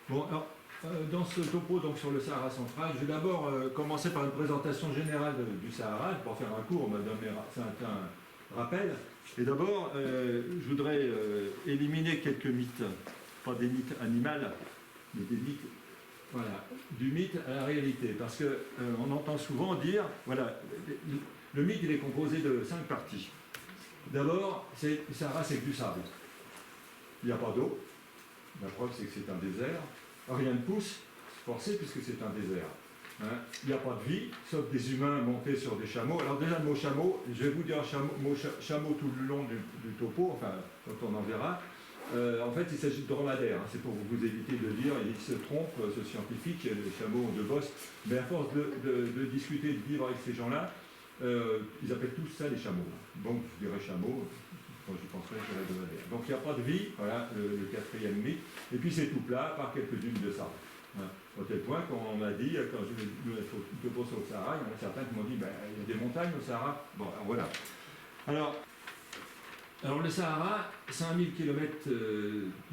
Bon, alors, dans ce topo donc, sur le Sahara central, je vais d'abord commencer par une présentation générale du Sahara, pour faire un cours, c'est un rappel. Et d'abord, je voudrais éliminer quelques mythes, pas des mythes animaux, mais des mythes, voilà, du mythe à la réalité. Parce qu'on entend souvent dire, voilà, le mythe il est composé de 5 parties. D'abord, le Sahara c'est que du sable. Il n'y a pas d'eau. La preuve c'est que c'est un désert. Rien ne pousse, forcé puisque c'est un désert. Hein. Il n'y a pas de vie, sauf des humains montés sur des chameaux. Alors déjà le mot chameau, je vais vous dire chameau tout le long du topo, enfin quand on en verra. En fait il s'agit de dromadaires, hein. C'est pour vous éviter de dire, il se trompe, ce scientifique, les chameaux ont 2 bosses, mais à force de discuter, de vivre avec ces gens-là, ils appellent tous ça les chameaux. Donc je dirais chameau, quand j'y penserai, je dirais dromadaire. Donc il n'y a pas de vie, voilà le 4e mythe, et puis c'est tout plat par quelques dunes de sable. Hein. Au tel point qu'on m'a dit, quand je me topo sur le Sahara, il y en a certains qui m'ont dit, ben, il y a des montagnes au Sahara. Bon, alors voilà. Alors le Sahara, 5000 km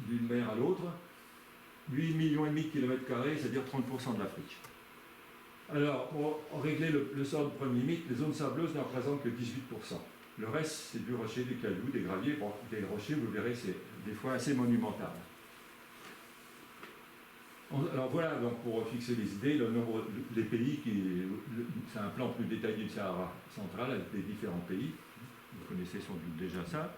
d'une mer à l'autre, 8,5 millions de kilomètres carrés, c'est-à-dire 30% de l'Afrique. Alors, pour régler le sort du premier mythe, les zones sableuses ne représentent que 18%. Le reste, c'est du rocher, des cailloux, des graviers. Bon, des rochers, vous verrez, c'est des fois assez monumental. Alors voilà, donc pour fixer les idées, le nombre des pays, c'est un plan plus détaillé du Sahara central avec les différents pays. Vous connaissez sans doute déjà ça.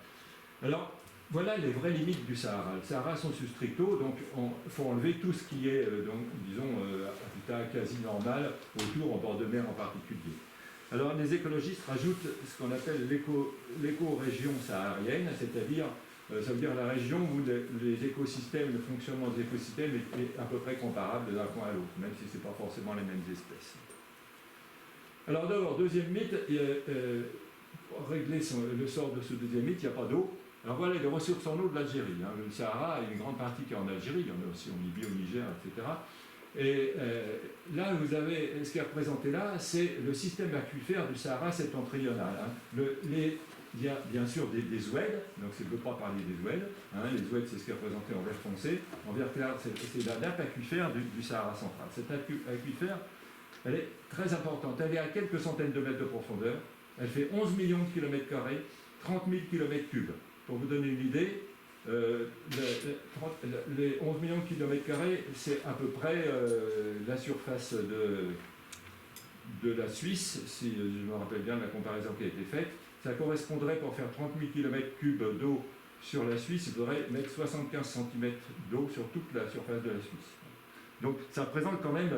Alors, voilà les vraies limites du Sahara. Le Sahara sensu stricto, donc il faut enlever tout ce qui est, donc, disons, habitat quasi normal, autour, en bord de mer en particulier. Alors, les écologistes rajoutent ce qu'on appelle l'éco-région saharienne, c'est-à-dire, ça veut dire la région où les écosystèmes, le fonctionnement des écosystèmes est à peu près comparable d'un point à l'autre, même si ce n'est pas forcément les mêmes espèces. Alors d'abord, deuxième mythe, pour régler le sort de ce deuxième mythe, il n'y a pas d'eau. Alors voilà les ressources en eau de l'Algérie. Hein. Le Sahara, il y a une grande partie qui est en Algérie, il y en a aussi en Libye, au Niger, etc. Et là, vous avez, ce qui est représenté là, c'est le système aquifère du Sahara septentrional. Hein. Il y a bien sûr des oueds, donc je ne veux pas parler des oueds. Hein. Les oueds, c'est ce qui est représenté en vert foncé. En vert clair, c'est la nappe aquifère du Sahara central. Cette nappe aquifère, elle est très importante. Elle est à quelques centaines de mètres de profondeur. Elle fait 11 millions de kilomètres carrés, 30 000 kilomètres cubes. Pour vous donner une idée, les 11 millions de kilomètres carrés, c'est à peu près la surface de la Suisse, si je me rappelle bien de la comparaison qui a été faite. Ça correspondrait, pour faire 30 000 kilomètres cubes d'eau sur la Suisse, il faudrait mettre 75 cm d'eau sur toute la surface de la Suisse. Donc ça représente quand même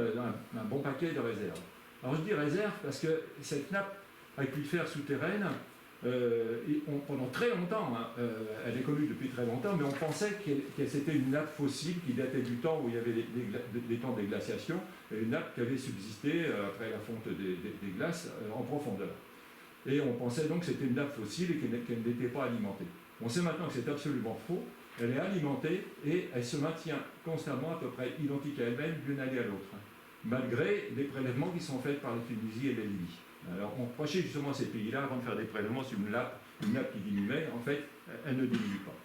un bon paquet de réserves. Alors je dis réserve parce que cette nappe aquifère souterraine, pendant très longtemps, hein, elle est connue depuis très longtemps, mais on pensait que c'était une nappe fossile qui datait du temps où il y avait les temps des glaciations, et une nappe qui avait subsisté après la fonte des glaces en profondeur. Et on pensait donc que c'était une nappe fossile et qu'elle n'était pas alimentée. On sait maintenant que c'est absolument faux. Elle est alimentée et elle se maintient constamment à peu près identique à elle-même d'une année à l'autre, malgré des prélèvements qui sont faits par la Tunisie et la Libye. Alors on reprochait justement à ces pays-là, avant de faire des prélèvements sur une nappe qui diminuait, en fait, elle ne diminue pas.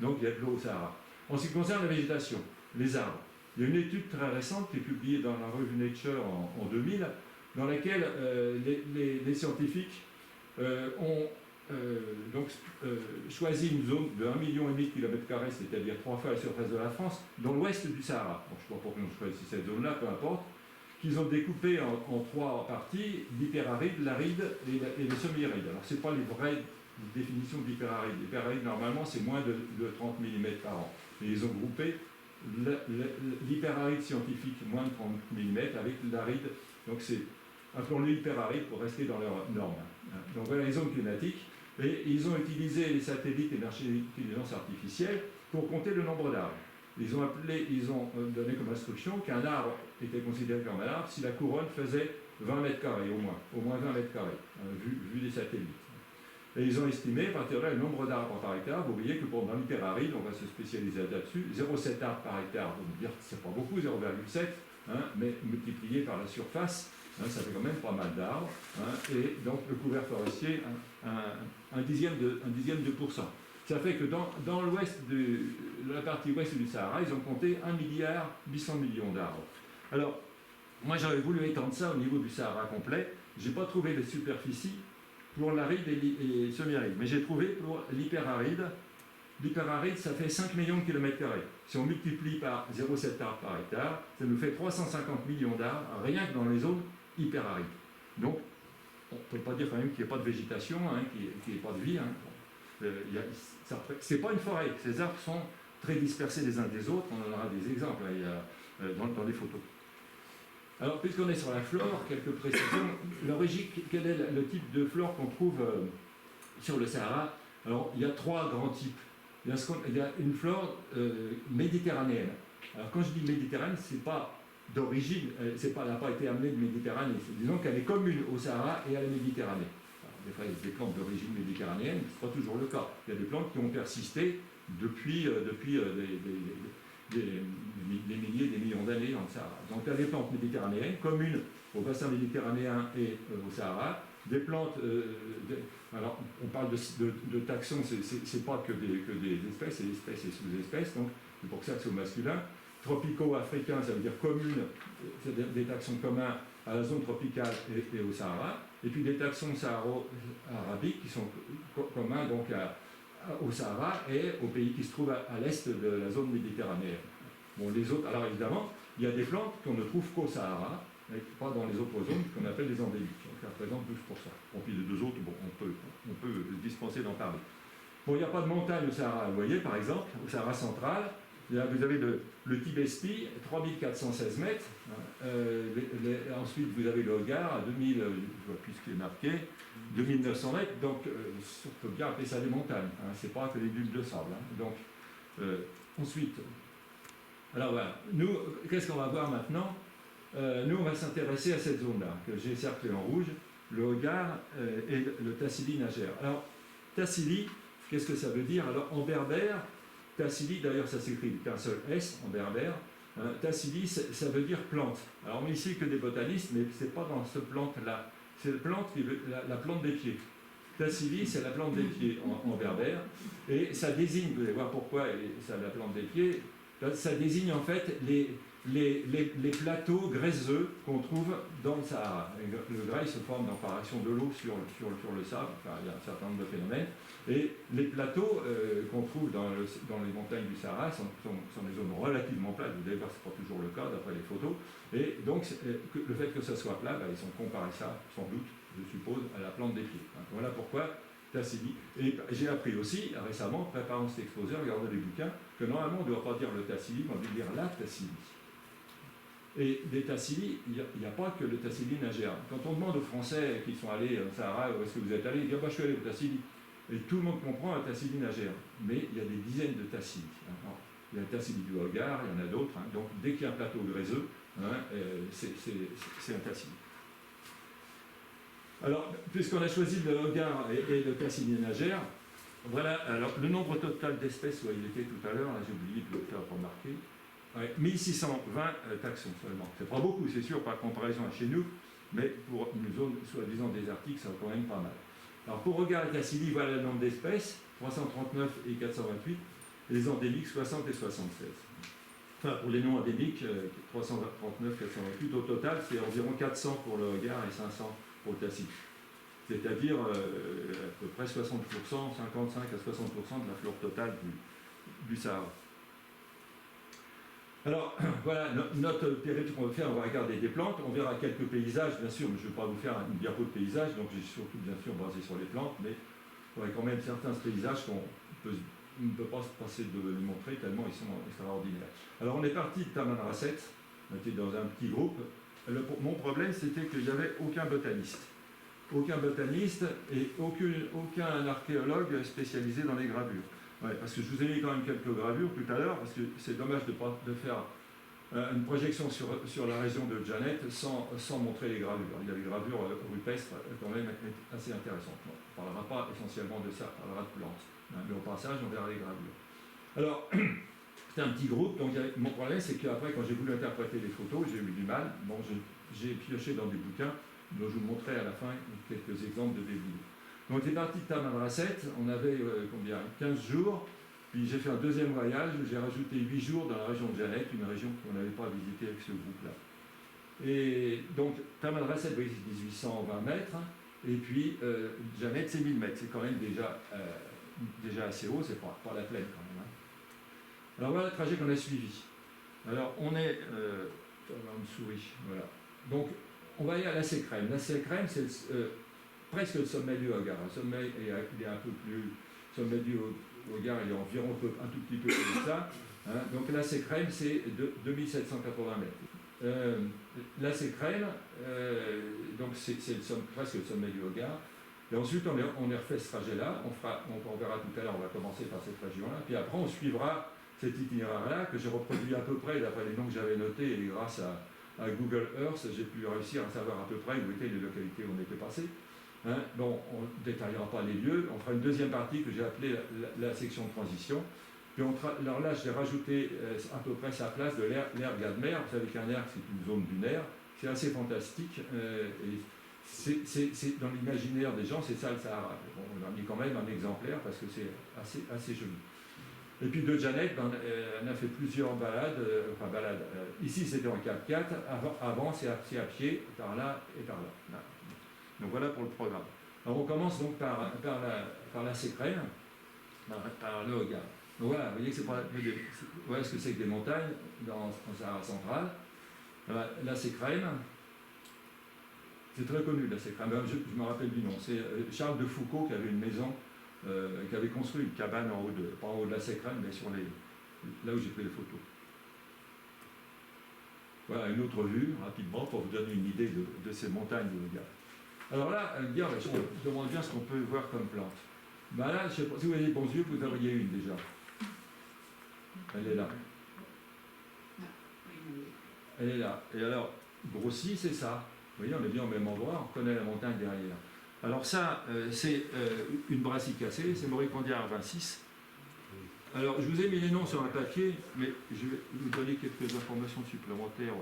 Donc il y a de l'eau au Sahara. En ce qui concerne la végétation, les arbres, il y a une étude très récente qui est publiée dans la revue Nature en 2000, dans laquelle les scientifiques ont choisi une zone de 1,5 million de kilomètres carrés, c'est-à-dire 3 fois la surface de la France, dans l'ouest du Sahara. Bon, je ne sais pas pourquoi on choisit cette zone-là, peu importe, qu'ils ont découpé en 3 parties, l'hyperaride, l'aride et le semi-aride. Alors, ce n'est pas les vraies définitions d'hyperaride. L'hyperaride, normalement, c'est moins de 30 mm par an. Et ils ont groupé l'hyperaride scientifique, moins de 30 mm, avec l'aride. Donc, c'est, appelons-le hyperaride pour rester dans leurs normes. Donc, voilà les zones climatiques. Et ils ont utilisé les satellites et l'intelligence artificielle pour compter le nombre d'arbres. Ils ont donné comme instruction qu'un arbre était considéré comme un arbre si la couronne faisait 20 mètres carrés au moins 20 mètres carrés, vu des satellites. Et ils ont estimé, à partir de là, le nombre d'arbres par hectare. Vous voyez que dans l'hyperaride, on va se spécialiser là-dessus, 0,7 arbres par hectare, vous me dire que c'est pas beaucoup, 0,7, hein, mais multiplié par la surface, hein, ça fait quand même pas mal d'arbres, hein, et donc le couvert forestier, un dixième de %. Ça fait que dans l'ouest la partie ouest du Sahara, ils ont compté 1,8 milliard d'arbres. Alors, moi j'aurais voulu étendre ça au niveau du Sahara complet. Je n'ai pas trouvé de superficie pour l'aride et semi-aride, mais j'ai trouvé pour l'hyperaride. L'hyperaride, ça fait 5 millions de kilomètres carrés. Si on multiplie par 0,7 arbres par hectare, ça nous fait 350 millions d'arbres, rien que dans les zones hyperarides. Donc, on ne peut pas dire quand même qu'il n'y a pas de végétation, hein, qu'il n'y ait pas de vie. Hein. C'est pas une forêt. Ces arbres sont très dispersés les uns des autres. On en aura des exemples hein, dans les photos. Alors, puisqu'on est sur la flore, quelques précisions. L'origine, quel est le type de flore qu'on trouve sur le Sahara? Alors, il y a 3 grands types. Il y a une flore méditerranéenne. Alors, quand je dis méditerranéenne, c'est pas d'origine, elle n'a pas été amenée de Méditerranée. Disons qu'elle est commune au Sahara et à la Méditerranée. Alors, des fois, il y a des plantes d'origine méditerranéenne, mais ce n'est pas toujours le cas. Il y a des plantes qui ont persisté depuis des milliers, des millions d'années dans le Sahara. Donc, il y a des plantes méditerranéennes communes au bassin méditerranéen et au Sahara. Des plantes, alors on parle de taxons, c'est pas que des espèces, c'est espèces et sous-espèces, donc c'est pour ça que c'est au masculin. Tropicaux africains, ça veut dire communes, c'est des taxons communs à la zone tropicale et au Sahara. Et puis des taxons saharo-arabiques qui sont communs donc au Sahara et aux pays qui se trouvent à l'est de la zone méditerranéenne. Bon, les autres, alors évidemment, il y a des plantes qu'on ne trouve qu'au Sahara, mais pas dans les autres zones qu'on appelle les endémiques. Donc, ça représente 12%. Bon, puis les deux autres, bon, on peut dispenser d'en parler. Bon, il n'y a pas de montagne au Sahara, vous voyez, par exemple, au Sahara central. Là, vous avez le Tibesti, 3416 mètres. Ensuite, vous avez le Hogar, à 2000, je vois plus ce qui est marqué, 2900 mètres. Donc, on peut bien appeler ça des montagnes. Hein, c'est pas que des dunes de sable. Hein. Donc, ensuite, alors voilà. Nous, qu'est-ce qu'on va voir maintenant? Nous, on va s'intéresser à cette zone-là, que j'ai cerclée en rouge, le Hogar et le Tassili Najer. Alors, Tassili, qu'est-ce que ça veut dire? Alors, en berbère, Tassili, d'ailleurs, ça s'écrit qu'un seul S en berbère. Tassili, ça veut dire plante. Alors, on est ici que des botanistes, mais ce n'est pas dans ce plante-là. C'est la plante des pieds. Tassili, c'est la plante des pieds en berbère. Et ça désigne, vous allez voir pourquoi ça la plante des pieds, ça désigne en fait les plateaux graisseux qu'on trouve dans le Sahara. Le graisse se forme par action de l'eau sur le sable, enfin, il y a un certain nombre de phénomènes. Et les plateaux qu'on trouve dans les montagnes du Sahara sont des zones relativement plates. Vous allez voir, ce n'est pas toujours le cas d'après les photos. Et donc, le fait que ça soit plat, ils ont comparé ça, sans doute, je suppose, à la plante des pieds. Voilà pourquoi Tassili. Et j'ai appris aussi, récemment, préparant cet exposé, en regardant les bouquins, que normalement, on ne doit pas dire le Tassili, mais on doit dire la Tassili. Et des Tassili, il n'y a pas que le Tassili Najer. Quand on demande aux Français qui sont allés au Sahara, où est-ce que vous êtes allés, ils disent je suis allé au Tassili. Et tout le monde comprend un Tassili Najer. Mais il y a des dizaines de Tassili. Il y a le Tassili du Hogar, il y en a d'autres. Donc dès qu'il y a un plateau graisseux, c'est un Tassili. Alors, puisqu'on a choisi le Hogar et le Tassili Najer, voilà, alors le nombre total d'espèces, il était tout à l'heure, j'ai oublié de le faire remarquer. 1620 taxons seulement. C'est pas beaucoup, c'est sûr, par comparaison à chez nous, mais pour une zone soi-disant désertique, c'est quand même pas mal. Alors pour Hogar et Tassili, voilà le nombre d'espèces, 339 et 428, et les endémiques, 60 et 76. Enfin, pour les non endémiques, 339, 428, au total, c'est environ 400 pour le Hogar et 500 pour le Tassili. C'est-à-dire à peu près 60%, 55 à 60% de la flore totale du Sahara. Alors, voilà notre périple qu'on va faire. On va regarder des plantes, on verra quelques paysages, bien sûr, mais je ne vais pas vous faire une diapo de paysage, donc j'ai surtout, bien sûr, basé sur les plantes, mais il y aurait quand même certains paysages qu'on ne peut pas se passer de les montrer, tellement ils sont extraordinaires. Alors, on est parti de Tamanrasset, on était dans un petit groupe. Mon problème, c'était qu'il n'y avait aucun botaniste. Aucun botaniste et aucun archéologue spécialisé dans les gravures. Ouais, parce que je vous ai mis quand même quelques gravures tout à l'heure, parce que c'est dommage de faire une projection sur la région de Janet sans montrer les gravures. Il y a des gravures rupestres quand même assez intéressantes. On ne parlera pas essentiellement de ça, on parlera de plantes. Mais au passage, on verra les gravures. Alors, c'était un petit groupe, donc mon problème, c'est qu'après, quand j'ai voulu interpréter les photos, j'ai eu du mal. Bon, j'ai pioché dans des bouquins, dont je vous montrerai à la fin quelques exemples de des vidéos. Donc on est parti de Tamanrasset, on avait combien 15 jours, puis j'ai fait un deuxième voyage où j'ai rajouté 8 jours dans la région de Janet, une région qu'on n'avait pas visitée avec ce groupe-là. Et donc Tamanrasset, oui, c'est 1820 mètres, et puis Janet, c'est 1000 mètres, c'est quand même déjà assez haut, c'est pas la plaine quand même. Hein. Alors voilà le trajet qu'on a suivi. Alors on est... une souris, voilà. Donc on va aller à la Sécrème. La Sécrème, c'est presque le sommet du Hogar. Le sommet il est un peu plus... Le sommet du Hogar, il est environ un tout petit peu plus que ça. Hein. Donc la Sécrème, c'est 2780 mètres. La Sécrème, donc c'est presque le sommet du Hogar. Et ensuite, on a refait ce trajet-là. On verra tout à l'heure, on va commencer par cette région-là. Puis après, on suivra cet itinéraire-là que j'ai reproduit à peu près d'après les noms que j'avais notés. Et grâce à Google Earth, j'ai pu réussir à savoir à peu près où étaient les localités où on était passé. Hein, bon, on ne détaillera pas les lieux. On fera une deuxième partie que j'ai appelée la section de transition. Puis alors là, j'ai rajouté à peu près sa place de l'aire Gadmer. Vous savez qu'un aire, c'est une zone dunaire. C'est assez fantastique. Et c'est dans l'imaginaire des gens, c'est ça le Sahara. Bon, on a mis quand même un exemplaire parce que c'est assez joli. Et puis de Janet, on a fait plusieurs balades. Ici, c'était en 4x4. Avant, c'est à pied, par là et par là. Donc voilà pour le programme. Alors on commence donc par la Sécrème, par le Hogar. Donc voilà, vous voyez que c'est voilà ce que c'est que des montagnes dans Sahara central. La Sécrème, c'est très connu, la Sécrème. Je me rappelle du nom. C'est Charles de Foucault qui avait une maison, qui avait construit une cabane pas en haut de la Sécrème, mais là où j'ai pris les photos. Voilà une autre vue, rapidement, pour vous donner une idée de ces montagnes de Hogar. Alors là, je me demande bien ce qu'on peut voir comme plante. Ben là, je ne sais pas si vous avez des bons yeux, vous en voyez une déjà. Elle est là. Elle est là. Et alors, grossi, c'est ça. Vous voyez, on est bien au même endroit, on connaît la montagne derrière. Alors ça, c'est une brassicacée, c'est Moricondia 26. Alors, je vous ai mis les noms sur un papier, mais je vais vous donner quelques informations supplémentaires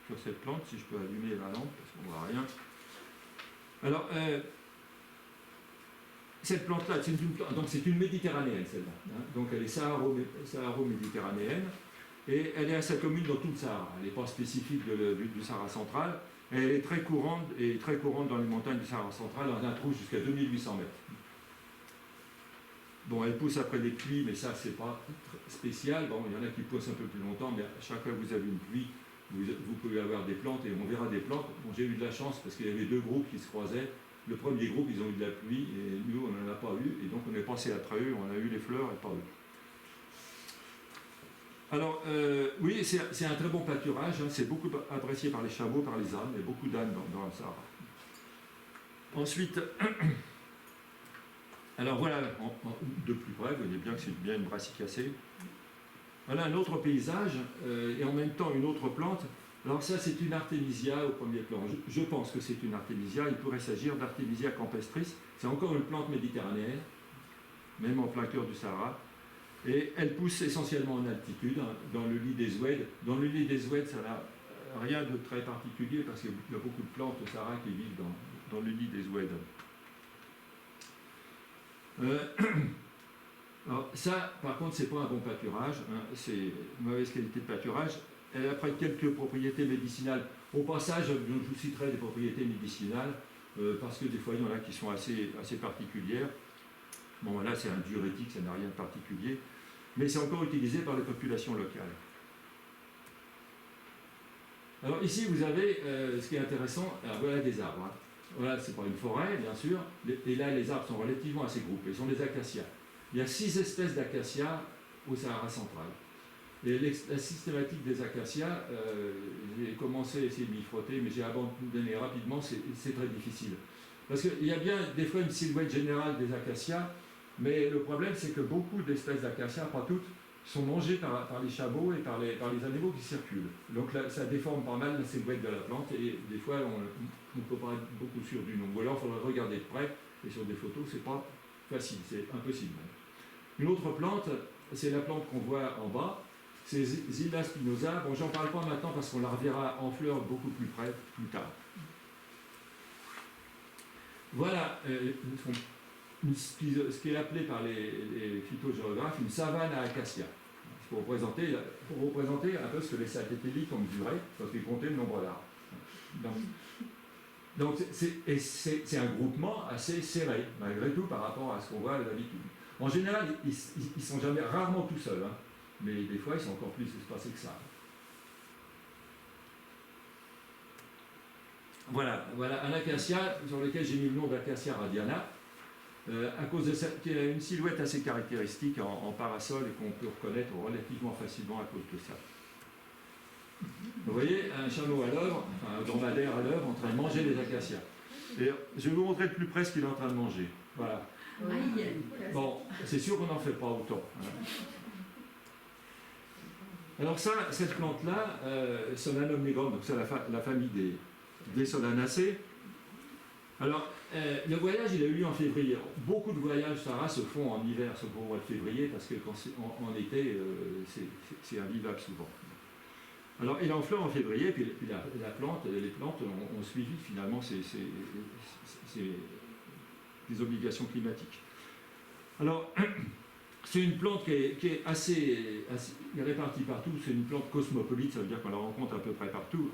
sur cette plante, si je peux allumer la lampe, parce qu'on ne voit rien. Alors, cette plante-là, c'est une méditerranéenne, celle-là. Hein, donc, elle est saharo-méditerranéenne, et elle est à sa commune dans tout le Sahara. Elle n'est pas spécifique du Sahara central. Elle est très courante dans les montagnes du Sahara central. On en trouve jusqu'à 2800 mètres. Bon, elle pousse après des pluies, mais ça, c'est pas spécial. Bon, il y en a qui poussent un peu plus longtemps, mais à chaque fois que vous avez une pluie, vous pouvez avoir des plantes, et on verra des plantes. Bon, j'ai eu de la chance parce qu'il y avait deux groupes qui se croisaient. Le premier groupe, ils ont eu de la pluie, et nous, on n'en a pas eu. Et donc, on est passé à travers, on a eu les fleurs et pas eux. Alors, oui, c'est un très bon pâturage. Hein, c'est beaucoup apprécié par les chameaux, par les ânes. Il y a beaucoup d'ânes dans le Sahara. Ensuite, alors voilà, de plus près, vous voyez bien que c'est bien une brassicacée. Voilà un autre paysage, et en même temps une autre plante. Alors ça, c'est une artémisia au premier plan. Je pense que c'est une artémisia. Il pourrait s'agir d'Artemisia campestris. C'est encore une plante méditerranéenne, même en plein cœur du Sahara. Et elle pousse essentiellement en altitude, hein, dans le lit des oueds. Dans le lit des oueds, ça n'a rien de très particulier parce qu'il y a beaucoup de plantes au Sahara qui vivent dans le lit des oueds. Alors ça, par contre, c'est pas un bon pâturage, hein, c'est une mauvaise qualité de pâturage. Elle a après quelques propriétés médicinales. Au passage, je vous citerai des propriétés médicinales parce que des fois, il y en a qui sont assez particulières. Bon, là, c'est un diurétique, ça n'a rien de particulier, mais c'est encore utilisé par les populations locales. Alors ici, vous avez ce qui est intéressant, alors voilà des arbres. Hein. Voilà, c'est pas une forêt, bien sûr, et là, les arbres sont relativement assez groupés, ils sont des acacias. Il y a 6 espèces d'acacias au Sahara central. Et la systématique des acacias, j'ai commencé à essayer de m'y frotter, mais j'ai abandonné rapidement, c'est très difficile. Parce qu'il y a bien des fois une silhouette générale des acacias, mais le problème c'est que beaucoup d'espèces d'acacias, pas toutes, sont mangées par les chameaux et par les animaux qui circulent. Donc là, ça déforme pas mal la silhouette de la plante et des fois on ne peut pas être beaucoup sûr du nom. Ou alors il faudrait regarder de près et sur des photos c'est pas facile, c'est impossible. Une autre plante, c'est la plante qu'on voit en bas, c'est Zilla spinosa. Bon, j'en parle pas maintenant parce qu'on la reverra en fleurs beaucoup plus près, plus tard. Voilà, ce qui est appelé par les phytogéographes une savane à acacia. Pour représenter un peu ce que les satellites ont mesuré, parce qu'ils comptaient le nombre d'arbres. Donc c'est un groupement assez serré, malgré tout, par rapport à ce qu'on voit d'habitude. En général, ils sont rarement tout seuls, hein, mais des fois, ils sont encore plus espacés que ça. Voilà un acacia sur lequel j'ai mis le nom d'Acacia radiana, à cause de qui a une silhouette assez caractéristique en parasol et qu'on peut reconnaître relativement facilement à cause de ça. Vous voyez un chameau à l'œuvre, un dromadaire à l'œuvre en train de manger des acacias. Et je vais vous montrer de plus près ce qu'il est en train de manger. Voilà. Bon, c'est sûr qu'on n'en fait pas autant. Alors ça, cette plante-là, Solanum nigrum, donc c'est la famille des Solanacées. Alors, le voyage, il a eu lieu en février. Beaucoup de voyages Sahara se font en hiver, sauf au mois de février, parce que en été, c'est invivable souvent. Alors, il est en fleurs en février, puis les plantes ont suivi finalement des obligations climatiques. Alors, c'est une plante qui est assez répartie partout, c'est une plante cosmopolite, ça veut dire qu'on la rencontre à peu près partout,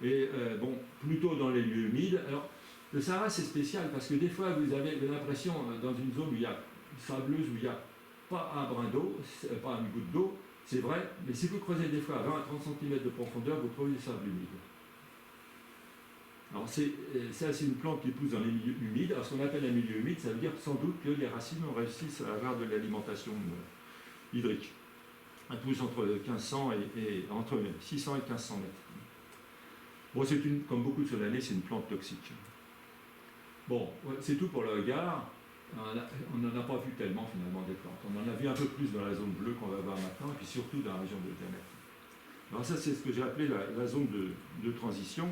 et bon, plutôt dans les lieux humides. Alors, le Sahara, c'est spécial parce que des fois, vous avez l'impression, dans une zone où il y a sableuse, où il n'y a pas un brin d'eau, pas une goutte d'eau, c'est vrai, mais si vous creusez des fois à 20 à 30 cm de profondeur, vous trouvez du sable humide. Alors, ça, c'est une plante qui pousse dans les milieux humides. Alors, ce qu'on appelle un milieu humide, ça veut dire sans doute que les racines réussissent à avoir de l'alimentation hydrique. Elle pousse entre 1500 et entre 600 et 1500 mètres. Bon, comme beaucoup de solanées, c'est une plante toxique. Bon, c'est tout pour le regard. On n'en a pas vu tellement finalement des plantes. On en a vu un peu plus dans la zone bleue qu'on va voir maintenant, et puis surtout dans la région de diamètre. Alors ça, c'est ce que j'ai appelé la zone de transition.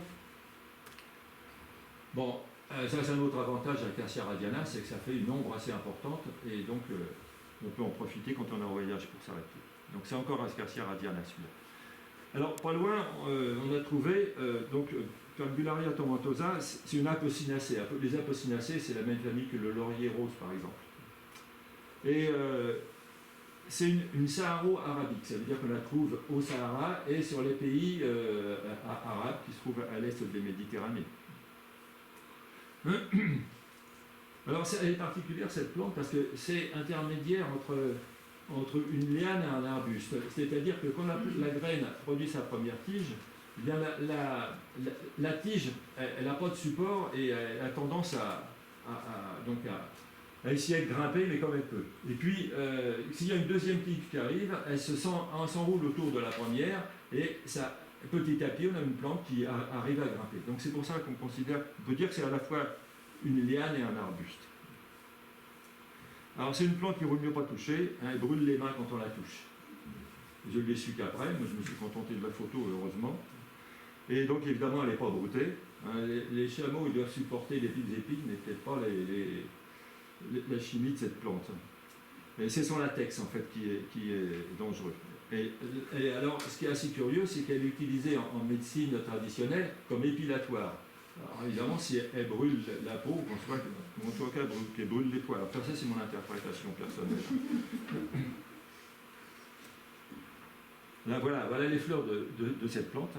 Bon, ça c'est un autre avantage à Acacia radiana, c'est que ça fait une ombre assez importante, et donc on peut en profiter quand on est en voyage pour s'arrêter. Donc c'est encore Acacia radiana celui-là. Alors pas loin, on a trouvé Calbularia tomentosa, c'est une apocinacée. Les apocinacées, c'est la même famille que le laurier rose, par exemple. Et c'est une saharo-arabique, ça veut dire qu'on la trouve au Sahara et sur les pays arabes qui se trouvent à l'est des Méditerranées. Alors, elle est particulière, cette plante, parce que c'est intermédiaire entre une liane et un arbuste. C'est-à-dire que quand la graine produit sa première tige, eh bien la tige, elle n'a pas de support et elle a tendance à essayer de grimper, mais comme elle peut. Et puis, s'il y a une deuxième tige qui arrive, elle s'enroule autour de la première et ça, petit à petit, on a une plante qui arrive à grimper. Donc c'est pour ça qu'on peut dire que c'est à la fois une liane et un arbuste. Alors c'est une plante qui ne vaut mieux pas toucher, hein, elle brûle les mains quand on la touche. Je l'ai su qu'après, moi je me suis contenté de la photo heureusement. Et donc évidemment elle n'est pas broutée. Hein, les chameaux ils doivent supporter les petites épines, mais peut-être pas la chimie de cette plante. Et c'est son latex en fait qui est dangereux. Et alors ce qui est assez curieux, c'est qu'elle est utilisée en médecine traditionnelle comme épilatoire. Alors évidemment, si elle brûle la peau, on voit qu'elle brûle les poils. Alors ça, c'est mon interprétation personnelle. Là, voilà les fleurs de cette plante.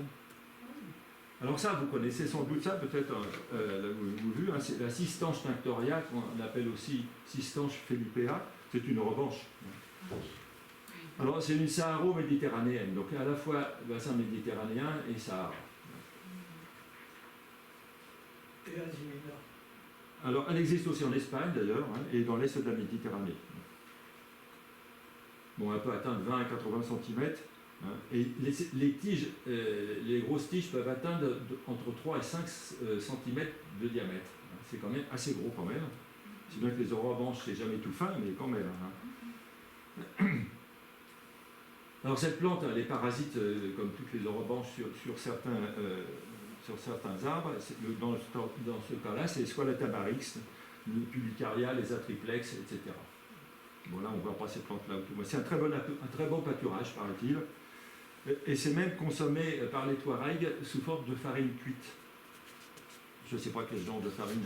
Alors ça, vous connaissez sans doute ça, peut-être, vous l'avez vu, hein, c'est la Cistanche tinctoria, qu'on appelle aussi Cistanche felipea. C'est une revanche. Alors c'est une saharo-méditerranéenne, donc à la fois bassin méditerranéen et Sahara. Alors, elle existe aussi en Espagne d'ailleurs, hein, et dans l'est de la Méditerranée. Bon, elle peut atteindre 20 à 80 cm, hein, et les tiges, les grosses tiges peuvent atteindre entre 3 et 5 cm de diamètre. C'est quand même assez gros quand même. C'est bien que les orobanches, c'est jamais tout fin, mais quand même. Hein. Alors cette plante, elle est parasite, comme toutes les orobanches, sur certains arbres. Dans ce cas-là, c'est soit la tamarix, le pubicaria, les atriplex, etc. Bon, là, on ne voit pas ces plantes-là. C'est un très bon pâturage, paraît-il. Et c'est même consommé par les Touaregs sous forme de farine cuite. Je ne sais pas quel genre de farine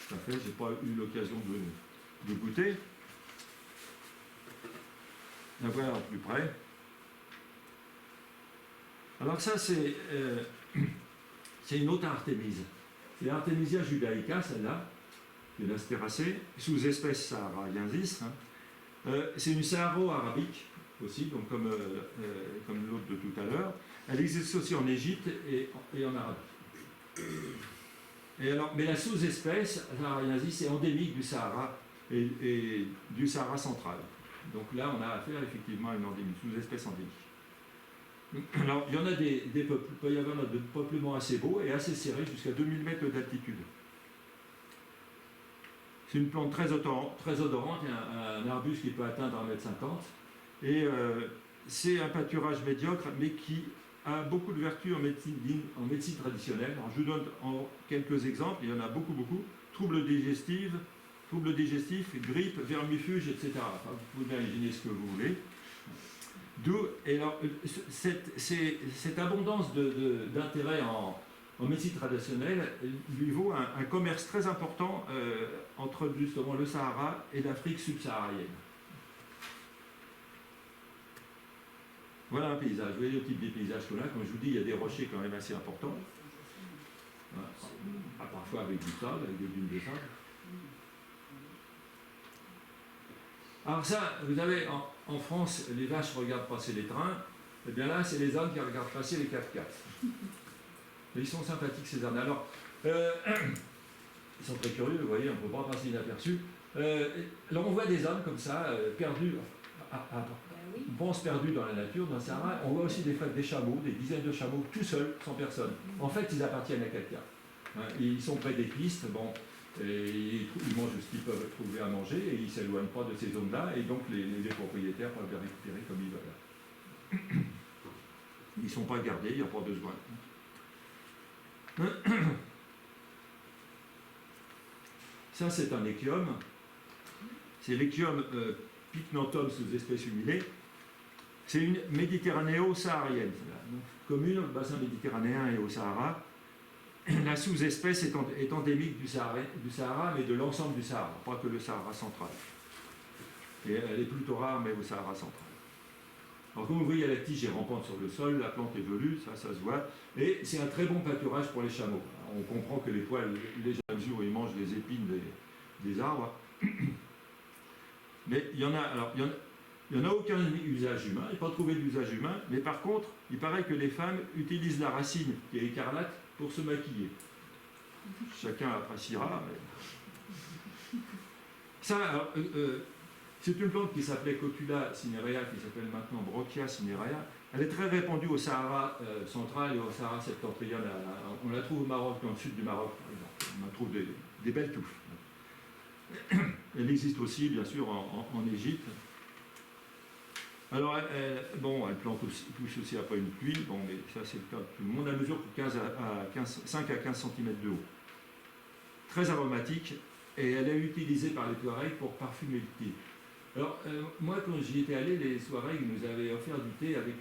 ça fait, je n'ai pas eu l'occasion de goûter. La voilà en plus près. Alors ça, c'est une autre artémise. C'est l'Artemisia judaica, celle-là, qui est l'astéracée, sous-espèce sahariensis. C'est une saharo-arabique aussi, donc comme l'autre de tout à l'heure. Elle existe aussi en Égypte et en Arabie. Et alors, mais la sous-espèce sahariensis est endémique du Sahara et du Sahara central. Donc là, on a affaire effectivement à une endémie, sous-espèce endémique. Alors, il y en a il peut y avoir des peuplements assez beaux et assez serrés, jusqu'à 2000 mètres d'altitude. C'est une plante très odorante, il y a un arbuste qui peut atteindre 1,50 m. Et c'est un pâturage médiocre, mais qui a beaucoup de vertus en médecine traditionnelle. Alors, je vous donne quelques exemples, il y en a beaucoup. Troubles digestifs, grippe, vermifuge, etc. Enfin, vous pouvez imaginer ce que vous voulez. Et alors, cette abondance d'intérêt en médecine traditionnelle lui vaut un commerce très important entre justement le Sahara et l'Afrique subsaharienne. Voilà un paysage. Vous voyez le type des paysages qu'on a. Comme je vous dis, il y a des rochers quand même assez importants. Voilà. Parfois avec du sable, avec des dunes de sable. Alors ça, vous avez en France, les vaches regardent passer les trains. Et bien là, c'est les ânes qui regardent passer les 4x4. Ils sont sympathiques, ces ânes. Alors, ils sont très curieux, vous voyez, on ne peut pas passer inaperçu. Alors on voit des ânes comme ça, perdus, on pense perdus dans la nature, dans le Sahara. On voit aussi des chameaux, des dizaines de chameaux, tout seuls, sans personne. En fait, ils appartiennent à quelqu'un. Ils sont près des pistes, bon, et ils mangent ce qu'ils peuvent trouver à manger, et ils ne s'éloignent pas de ces zones-là, et donc les propriétaires peuvent les récupérer comme ils veulent. Ils ne sont pas gardés, il n'y a pas besoin. Ça, c'est un échium. C'est l'échium pycnotum sous espèce humilée. C'est une méditerranéo-saharienne, commune au bassin méditerranéen et au Sahara. La sous-espèce est endémique du Sahara, mais de l'ensemble du Sahara, pas que le Sahara central. Et elle est plutôt rare, mais au Sahara central. Alors, comme vous voyez, la tige est rampante sur le sol, la plante est velue, ça se voit. Et c'est un très bon pâturage pour les chameaux. On comprend que les poils, les mesure où ils mangent les épines des arbres. Mais il y en a aucun usage humain, il n'y a pas trouvé d'usage humain, mais par contre, il paraît que les femmes utilisent la racine, qui est écarlate, pour se maquiller. Chacun appréciera. Mais... Ça, alors, c'est une plante qui s'appelait Cotula cinerea, qui s'appelle maintenant Brochia cinerea. Elle est très répandue au Sahara central et au Sahara septentrion. On la trouve au Maroc, dans le sud du Maroc, par exemple. On en trouve des belles touffes. Elle existe aussi, bien sûr, en Égypte. Alors, elle plante aussi, pousse aussi après une pluie. Bon, mais ça, c'est le cas de tout le monde. Elle mesure 5 à 15 cm de haut. Très aromatique. Et elle est utilisée par les Touaregs pour parfumer le thé. Alors, moi, quand j'y étais allé, les Touaregs nous avaient offert du thé avec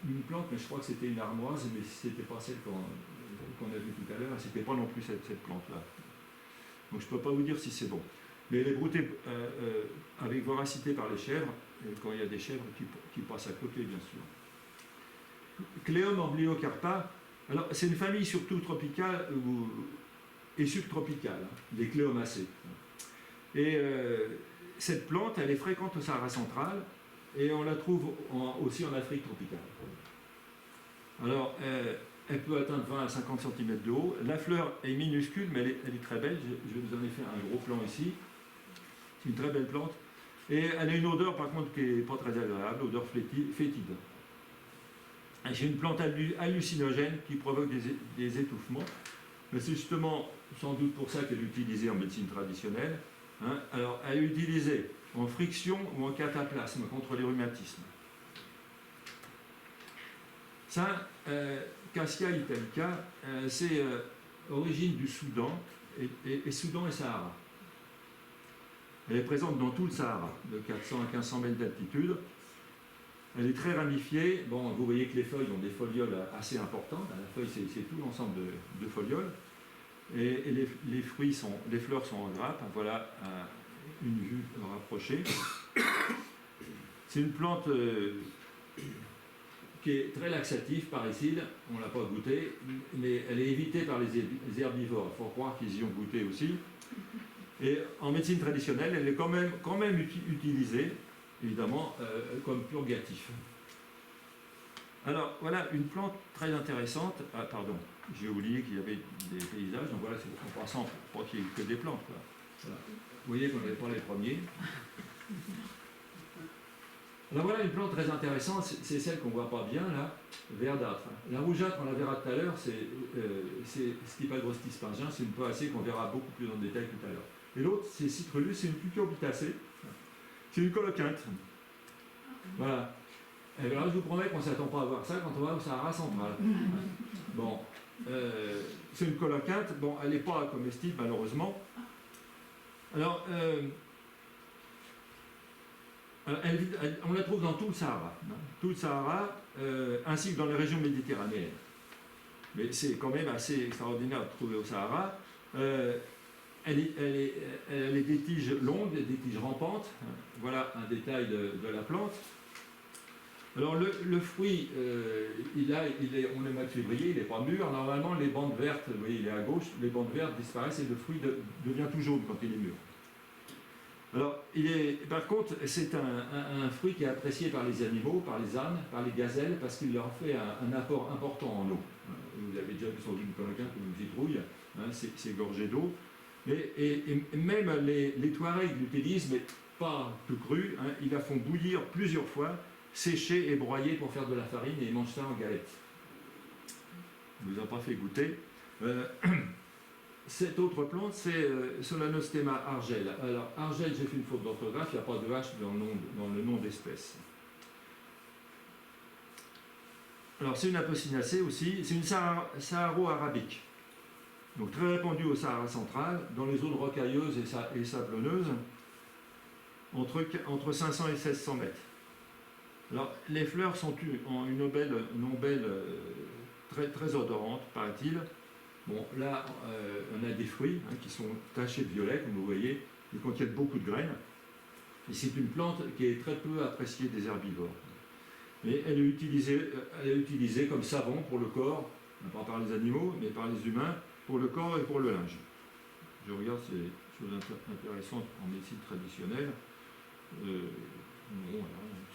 une plante, mais je crois que c'était une armoise, mais c'était pas celle qu'on a vue tout à l'heure, c'était pas non plus cette plante-là. Donc, je ne peux pas vous dire si c'est bon. Mais elle est broutée avec voracité par les chèvres, quand il y a des chèvres qui passent à côté, bien sûr. Cléum amblyocarpa, alors c'est une famille surtout tropicale et subtropicale, les cléomacées. Et cette plante, elle est fréquente au Sahara central et on la trouve aussi en Afrique tropicale. Alors, elle peut atteindre 20 à 50 cm de haut. La fleur est minuscule, mais elle est très belle. Je vous en ai fait un gros plan ici. C'est une très belle plante. Et elle a une odeur, par contre, qui n'est pas très agréable, odeur fétide. C'est une plante hallucinogène qui provoque des étouffements. Mais c'est justement, sans doute pour ça qu'elle est utilisée en médecine traditionnelle. Alors, elle est utilisée en friction ou en cataplasme contre les rhumatismes. Ça, Cassia italica, c'est origine du Soudan, et Soudan et Sahara. Elle est présente dans tout le Sahara, de 400 à 1500 mètres d'altitude. Elle est très ramifiée. Bon, vous voyez que les feuilles ont des folioles assez importantes. La feuille, c'est tout l'ensemble de folioles. Et les fleurs sont en grappe. Voilà une vue rapprochée. C'est une plante qui est très laxative, parricide, on ne l'a pas goûtée, mais elle est évitée par les herbivores. Il faut croire qu'ils y ont goûté aussi. Et en médecine traditionnelle, elle est quand même utilisée, évidemment, comme purgatif. Alors, voilà une plante très intéressante. Ah, pardon, j'ai oublié qu'il y avait des paysages. Donc voilà, en passant, pour pas qu'il n'y ait que des plantes. Voilà. Vous voyez qu'on n'avait pas les premiers. Alors voilà une plante très intéressante, c'est celle qu'on ne voit pas bien là, verdâtre. La rougeâtre, on la verra tout à l'heure, c'est Stipagrostis pingens, c'est une poacée qu'on verra beaucoup plus en détail tout à l'heure. Et l'autre, c'est Citrulus, c'est une cucurbitacée, c'est une coloquinte. Voilà. Et alors, je vous promets qu'on ne s'attend pas à voir ça quand on va au Sahara central. Bon, c'est une coloquinte, bon, elle n'est pas comestible malheureusement. Alors, on la trouve dans tout le Sahara, ainsi que dans les régions méditerranéennes. Mais c'est quand même assez extraordinaire de trouver au Sahara. Elle a des tiges longues, des tiges rampantes. Voilà un détail de la plante. Alors le fruit, on est au mois de février, il n'est pas mûr. Normalement, les bandes vertes, vous voyez, il est à gauche, les bandes vertes disparaissent et le fruit devient tout jaune quand il est mûr. Alors, par contre, c'est un fruit qui est apprécié par les animaux, par les ânes, par les gazelles, parce qu'il leur fait un apport important en eau. Vous avez déjà vu sur une coloquinte ou une citrouille, c'est gorgé d'eau. Et même les Touaregs l'utilisent, mais pas tout cru, ils la font bouillir plusieurs fois, sécher et broyer pour faire de la farine, et ils mangent ça en galette. Je ne vous ai pas fait goûter. Cette autre plante, c'est Solanostema argel. Alors, argel, j'ai fait une faute d'orthographe, il n'y a pas de H dans le nom d'espèce. Alors, c'est une apocinacée aussi, c'est une saharo-arabique. Donc, très répandue au Sahara central, dans les zones rocailleuses et sablonneuses, entre 500 et 1600 mètres. Alors, les fleurs sont en une ombelle très, très odorante, paraît-il. Bon, là, on a des fruits qui sont tachés de violet, comme vous voyez, ils contiennent beaucoup de graines. Et c'est une plante qui est très peu appréciée des herbivores. Mais elle est utilisée comme savon pour le corps, pas par les animaux, mais par les humains, pour le corps et pour le linge. Je regarde ces choses intéressantes en médecine traditionnelle.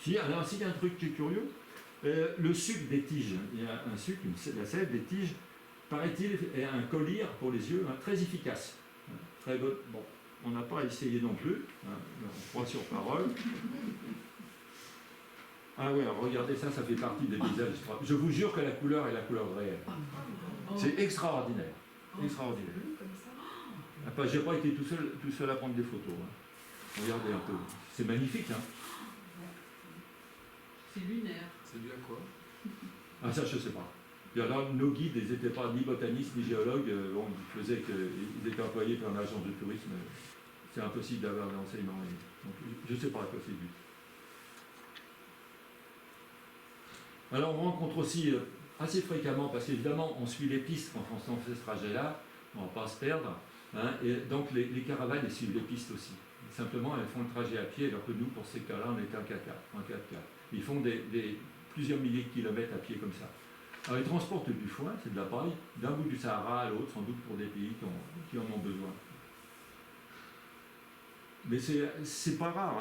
Il y a un truc qui est curieux. Le suc des tiges, il y a un suc, la sève des tiges, paraît-il, est un collyre pour les yeux très efficace. Très bon. Bon, on n'a pas essayé non plus, on croit sur parole. Ah ouais, alors regardez ça, ça fait partie des paysages. Je vous jure que la couleur est la couleur réelle. C'est extraordinaire. Extraordinaire. Je n'ai pas été tout seul à prendre des photos. Regardez un peu. C'est magnifique. C'est lunaire. C'est dû à quoi? Ah ça, je ne sais pas. Alors, nos guides, ils n'étaient pas ni botanistes ni géologues. Ils faisaient qu'ils étaient employés par une agence de tourisme. C'est impossible d'avoir l'enseignement. Donc, je ne sais pas à quoi c'est dû. Alors, on rencontre aussi assez fréquemment, parce qu'évidemment, on suit les pistes quand on fait ce trajet-là. On ne va pas se perdre. Et donc, les caravanes, elles suivent les pistes aussi. Simplement, elles font le trajet à pied, alors que nous, pour ces cas-là, on est en 4x4. Ils font plusieurs milliers de kilomètres à pied comme ça. Alors, ils transportent du foin, c'est de la paille, d'un bout du Sahara à l'autre, sans doute pour des pays qui en ont besoin. Mais c'est pas rare.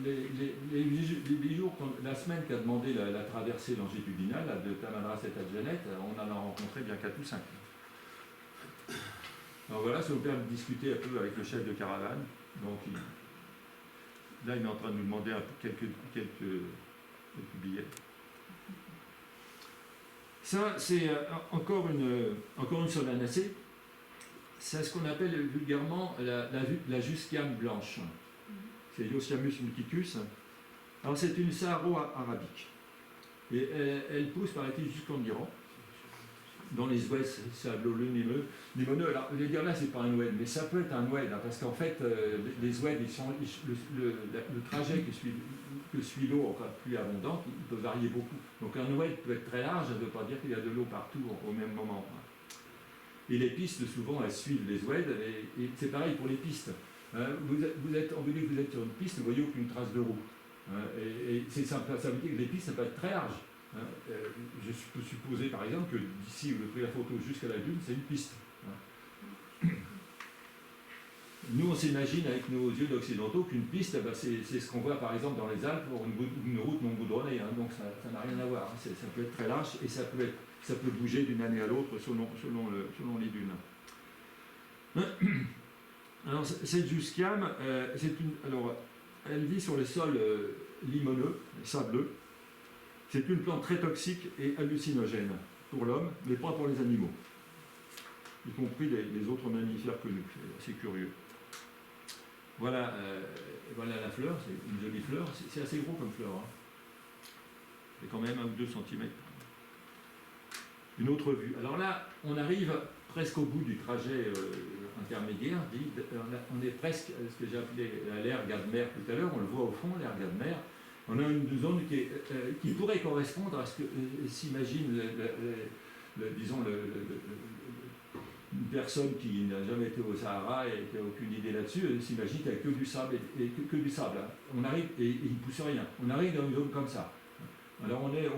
Les jours, la semaine qu'a demandé la traversée longitudinale de Tamanrasset à Djanet, on en a rencontré bien 4 ou 5. Alors voilà, ça nous permet de discuter un peu avec le chef de caravane. Donc, là, il est en train de nous demander quelques billets. Ça, c'est encore une solanacée. C'est ce qu'on appelle vulgairement la jusquiame blanche. C'est Iociamus muticus. Alors, c'est une saharo-arabique. Et elle pousse, paraît-il, jusqu'en Iran, dans les ouest sablonneux, limoneux. Alors, je vais dire là, c'est pas un oued, mais ça peut être un oued, parce qu'en fait, les oueds, le trajet que suit l'eau encore plus abondante, il peut varier beaucoup. Donc, un oued peut être très large, ça ne veut pas dire qu'il y a de l'eau partout au même moment. Et les pistes, souvent, elles suivent les oueds, et c'est pareil pour les pistes. Vous êtes sur une piste, vous voyez aucune trace de roue. Et c'est simple, ça veut dire que les pistes, ça peut être très large. Je peux supposer par exemple que d'ici où vous prenez la photo jusqu'à la dune, c'est une piste. Nous, on s'imagine avec nos yeux d'occidentaux qu'une piste, c'est ce qu'on voit par exemple dans les Alpes pour une route non goudronnée. Donc ça n'a rien à voir. Ça peut être très large et ça peut bouger d'une année à l'autre selon les dunes. Alors cette jusquiame, elle vit sur les sols limoneux, sableux. C'est une plante très toxique et hallucinogène pour l'homme, mais pas pour les animaux, y compris les autres mammifères que nous. C'est assez curieux. Voilà la fleur, c'est une jolie fleur. C'est assez gros comme fleur. C'est quand même 1 ou 2 cm. Une autre vue. Alors là, on arrive presque au bout du trajet intermédiaire. On est presque à ce que j'ai appelé l'aire Gadmer tout à l'heure. On le voit au fond, l'aire Gadmer. On a une zone qui pourrait correspondre à ce que s'imagine, disons, une personne qui n'a jamais été au Sahara et qui n'a aucune idée là-dessus, s'imagine qu'il n'y a que du sable que du sable. On arrive et il ne pousse rien. On arrive dans une zone comme ça. Alors on est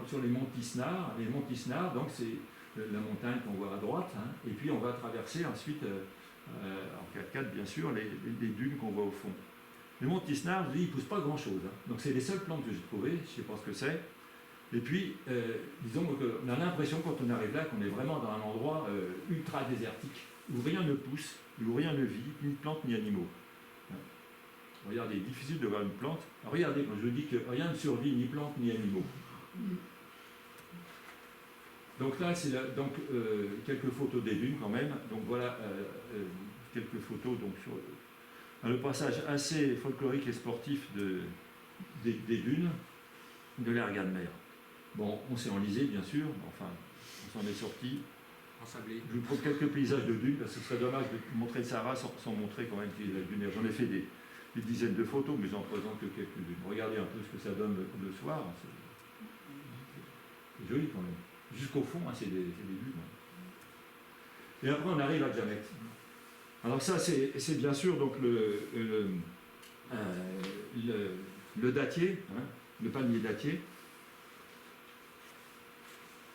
sur les monts Tisnar. Les monts Tisnar, donc c'est la montagne qu'on voit à droite, et puis on va traverser ensuite, en 4x4 bien sûr, les dunes qu'on voit au fond. Les monts Tisnar, je dis, ils ne poussent pas grand-chose. Donc c'est les seules plantes que j'ai trouvées, je ne sais pas ce que c'est. Et puis, disons qu'on a l'impression quand on arrive là qu'on est vraiment dans un endroit ultra désertique, où rien ne pousse, où rien ne vit, ni plantes ni animaux. Regardez, difficile de voir une plante. Alors, regardez, quand je dis que rien ne survit, ni plantes ni animaux. Donc là, c'est quelques photos des dunes quand même. Donc voilà quelques photos donc, sur le passage assez folklorique et sportif des dunes de l'aire Gadmer. Bon, on s'est enlisé bien sûr, enfin, on s'en est sorti. Ensablé. Je vous trouve quelques paysages de dunes, parce que ce serait dommage de montrer le Sahara sans montrer quand même les dunes. J'en ai fait des dizaines de photos, mais j'en présente que quelques-unes. Regardez un peu ce que ça donne le soir. C'est joli quand même. Jusqu'au fond, c'est des dunes. Et après, on arrive à Djamet. Alors ça, c'est bien sûr donc le dattier, le palmier dattier,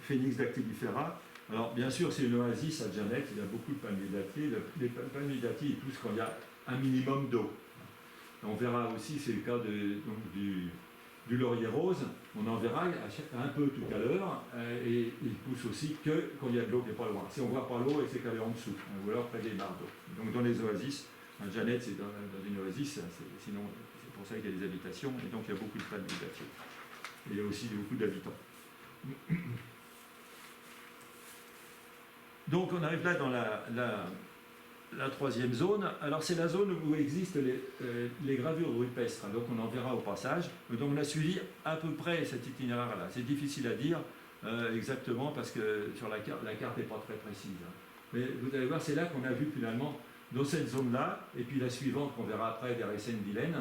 Phoenix dactylifera. Alors bien sûr, c'est une oasis à Djamet, il y a beaucoup de palmiers dattiers. Les palmiers dattiers, ils poussent quand il y a un minimum d'eau. On verra aussi, c'est le cas du laurier rose, on en verra un peu tout à l'heure, et il pousse aussi que quand il y a de l'eau qui n'est pas loin. Si on ne voit pas l'eau, c'est qu'elle est en dessous, ou alors près des barres d'eau. Donc dans les oasis, Djamet c'est dans une oasis, sinon c'est pour ça qu'il y a des habitations, et donc il y a beaucoup de palmiers dattiers. Et il y a aussi beaucoup d'habitants. Donc on arrive là dans la troisième zone. Alors c'est la zone où existent les gravures rupestres, donc on en verra au passage. Donc on a suivi à peu près cet itinéraire-là. C'est difficile à dire exactement parce que sur la carte n'est pas très précise. Mais vous allez voir, c'est là qu'on a vu finalement, dans cette zone-là, et puis la suivante qu'on verra après vers Essen-Vilaine,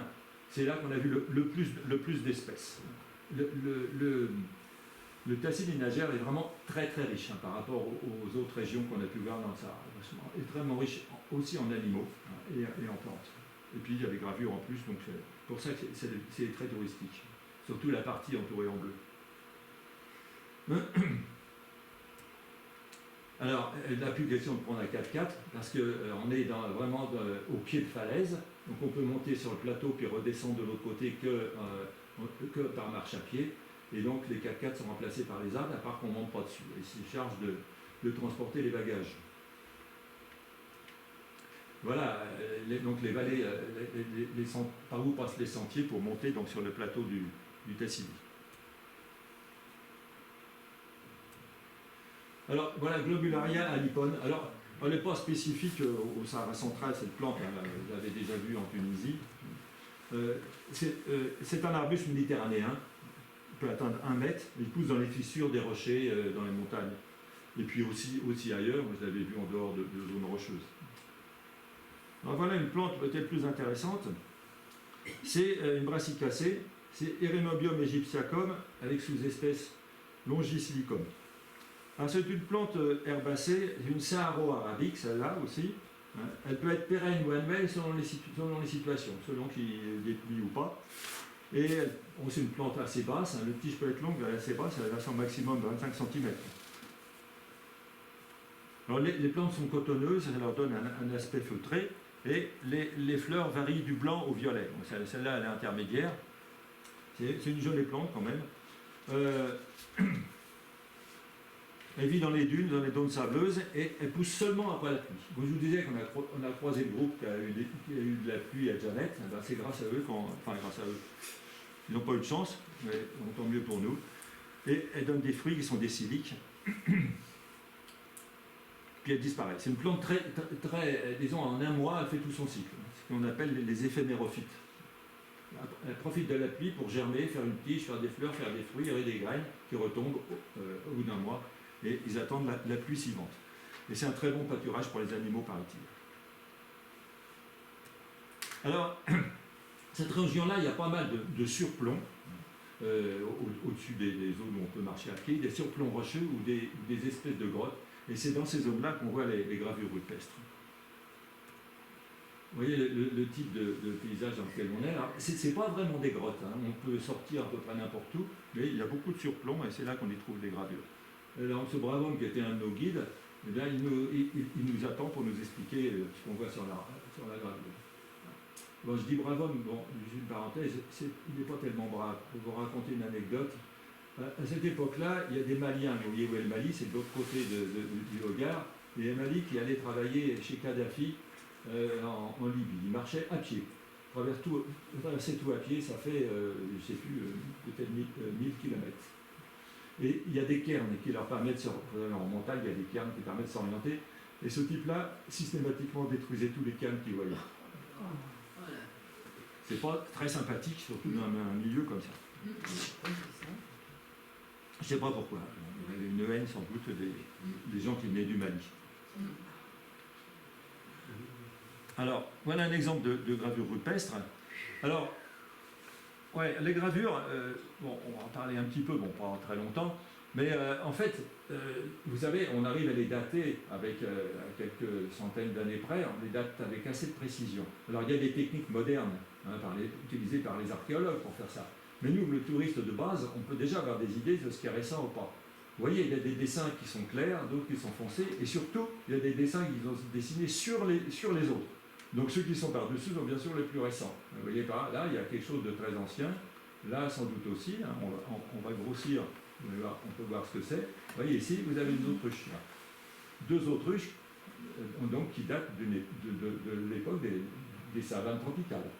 c'est là qu'on a vu le plus d'espèces. Le Tassil linagère est vraiment très très riche par rapport aux autres régions qu'on a pu voir dans le Sahara. Il est extrêmement riche aussi en animaux et en plantes. Et puis il y a les gravures en plus, donc c'est pour ça que c'est très touristique. Surtout la partie entourée en bleu. Alors, il n'a plus question de prendre un 4x4 parce qu'on est vraiment au pied de falaise. Donc on peut monter sur le plateau puis redescendre de l'autre côté que par marche à pied. Et donc les 4x4 sont remplacés par les arbres, à part qu'on ne monte pas dessus. Ils se chargent de transporter les bagages. Voilà, donc les vallées, par où passent les sentiers pour monter donc, sur le plateau du Tassili. Alors voilà, Globularia alipone. Alors, elle n'est pas spécifique au Sahara central, cette plante, vous l'avez déjà vue en Tunisie. C'est un arbuste méditerranéen. Peut atteindre 1 mètre, il pousse dans les fissures des rochers dans les montagnes. Et puis aussi ailleurs, moi je l'avais vu en dehors de zones rocheuses. Alors voilà une plante peut-être plus intéressante. C'est une brassicacée, c'est Erenobium aegyptiacum avec sous-espèce Longisilicum. Alors c'est une plante herbacée, une Saharo arabique, celle-là aussi. Hein. Elle peut être pérenne ou annuelle selon les situations, selon qu'il y ait pluie ou pas. Et c'est une plante assez basse, hein. Le tige peut être long, mais assez basse, elle a son maximum de 25 cm. Alors les plantes sont cotonneuses, ça leur donne un aspect feutré, et les fleurs varient du blanc au violet. Celle-là, elle est intermédiaire. C'est une jolie plante quand même. Elle vit dans les dunes, dans les zones sableuses, et elle pousse seulement après la pluie. Comme je vous disais qu'on a croisé le groupe qui a eu de la pluie à Janet, ben c'est grâce à eux, grâce à eux. Ils n'ont pas eu de chance, mais tant mieux pour nous. Et elle donne des fruits qui sont des siliques. Puis elle disparaît. C'est une plante très, disons, en un mois, elle fait tout son cycle. Ce qu'on appelle les éphémérophytes. Elle profite de la pluie pour germer, faire une tige, faire des fleurs, faire des fruits, et des graines qui retombent au bout d'un mois. Et ils attendent la pluie suivante. Et c'est un très bon pâturage pour les animaux, paraît-il. Alors, cette région-là, il y a pas mal de surplombs au-dessus des zones où on peut marcher à pied, des surplombs rocheux ou des espèces de grottes. Et c'est dans ces zones-là qu'on voit les gravures rupestres. Vous voyez le type de paysage dans lequel on est. C'est pas vraiment des grottes, hein. On peut sortir à peu près n'importe où, mais il y a beaucoup de surplombs et c'est là qu'on y trouve des gravures. Alors ce brave homme qui était un de nos guides, eh bien, il nous attend pour nous expliquer ce qu'on voit sur la gravure. Bon, je dis brave homme, bon, juste une parenthèse, il n'est pas tellement brave. Pour vous raconter une anecdote, à cette époque-là, il y a des Maliens, vous voyez où est le Mali, c'est de l'autre côté du Hogar, il y a des Mali qui allaient travailler chez Kadhafi en Libye. Ils marchaient à pied, traversaient tout à pied, ça fait, je ne sais plus, peut-être 1000 km. Et il y a des cairns qui leur permettent, en montagne, il y a des cairns qui permettent de s'orienter, et ce type-là, systématiquement détruisait tous les cairns qu'il voyait. C'est pas très sympathique, surtout dans un milieu comme ça. Je ne sais pas pourquoi. Il y avait une haine sans doute des gens qui venaient du Mali. Alors, voilà un exemple de gravure rupestre. Alors, ouais, les gravures, bon, on va en parler un petit peu, bon, pas très longtemps, mais en fait, vous savez, on arrive à les dater avec quelques centaines d'années près, on les date avec assez de précision. Alors, il y a des techniques modernes utilisées par les archéologues pour faire ça. Mais nous, le touriste de base, on peut déjà avoir des idées de ce qui est récent ou pas. Vous voyez, il y a des dessins qui sont clairs, d'autres qui sont foncés, et surtout, il y a des dessins qui sont dessinés sur les autres. Donc ceux qui sont par-dessus sont bien sûr les plus récents. Vous voyez, là, il y a quelque chose de très ancien. Là, sans doute aussi, hein, on va grossir, on peut voir ce que c'est. Vous voyez ici, vous avez une autruche. Là. Deux autruches donc, qui datent de l'époque des savanes tropicales.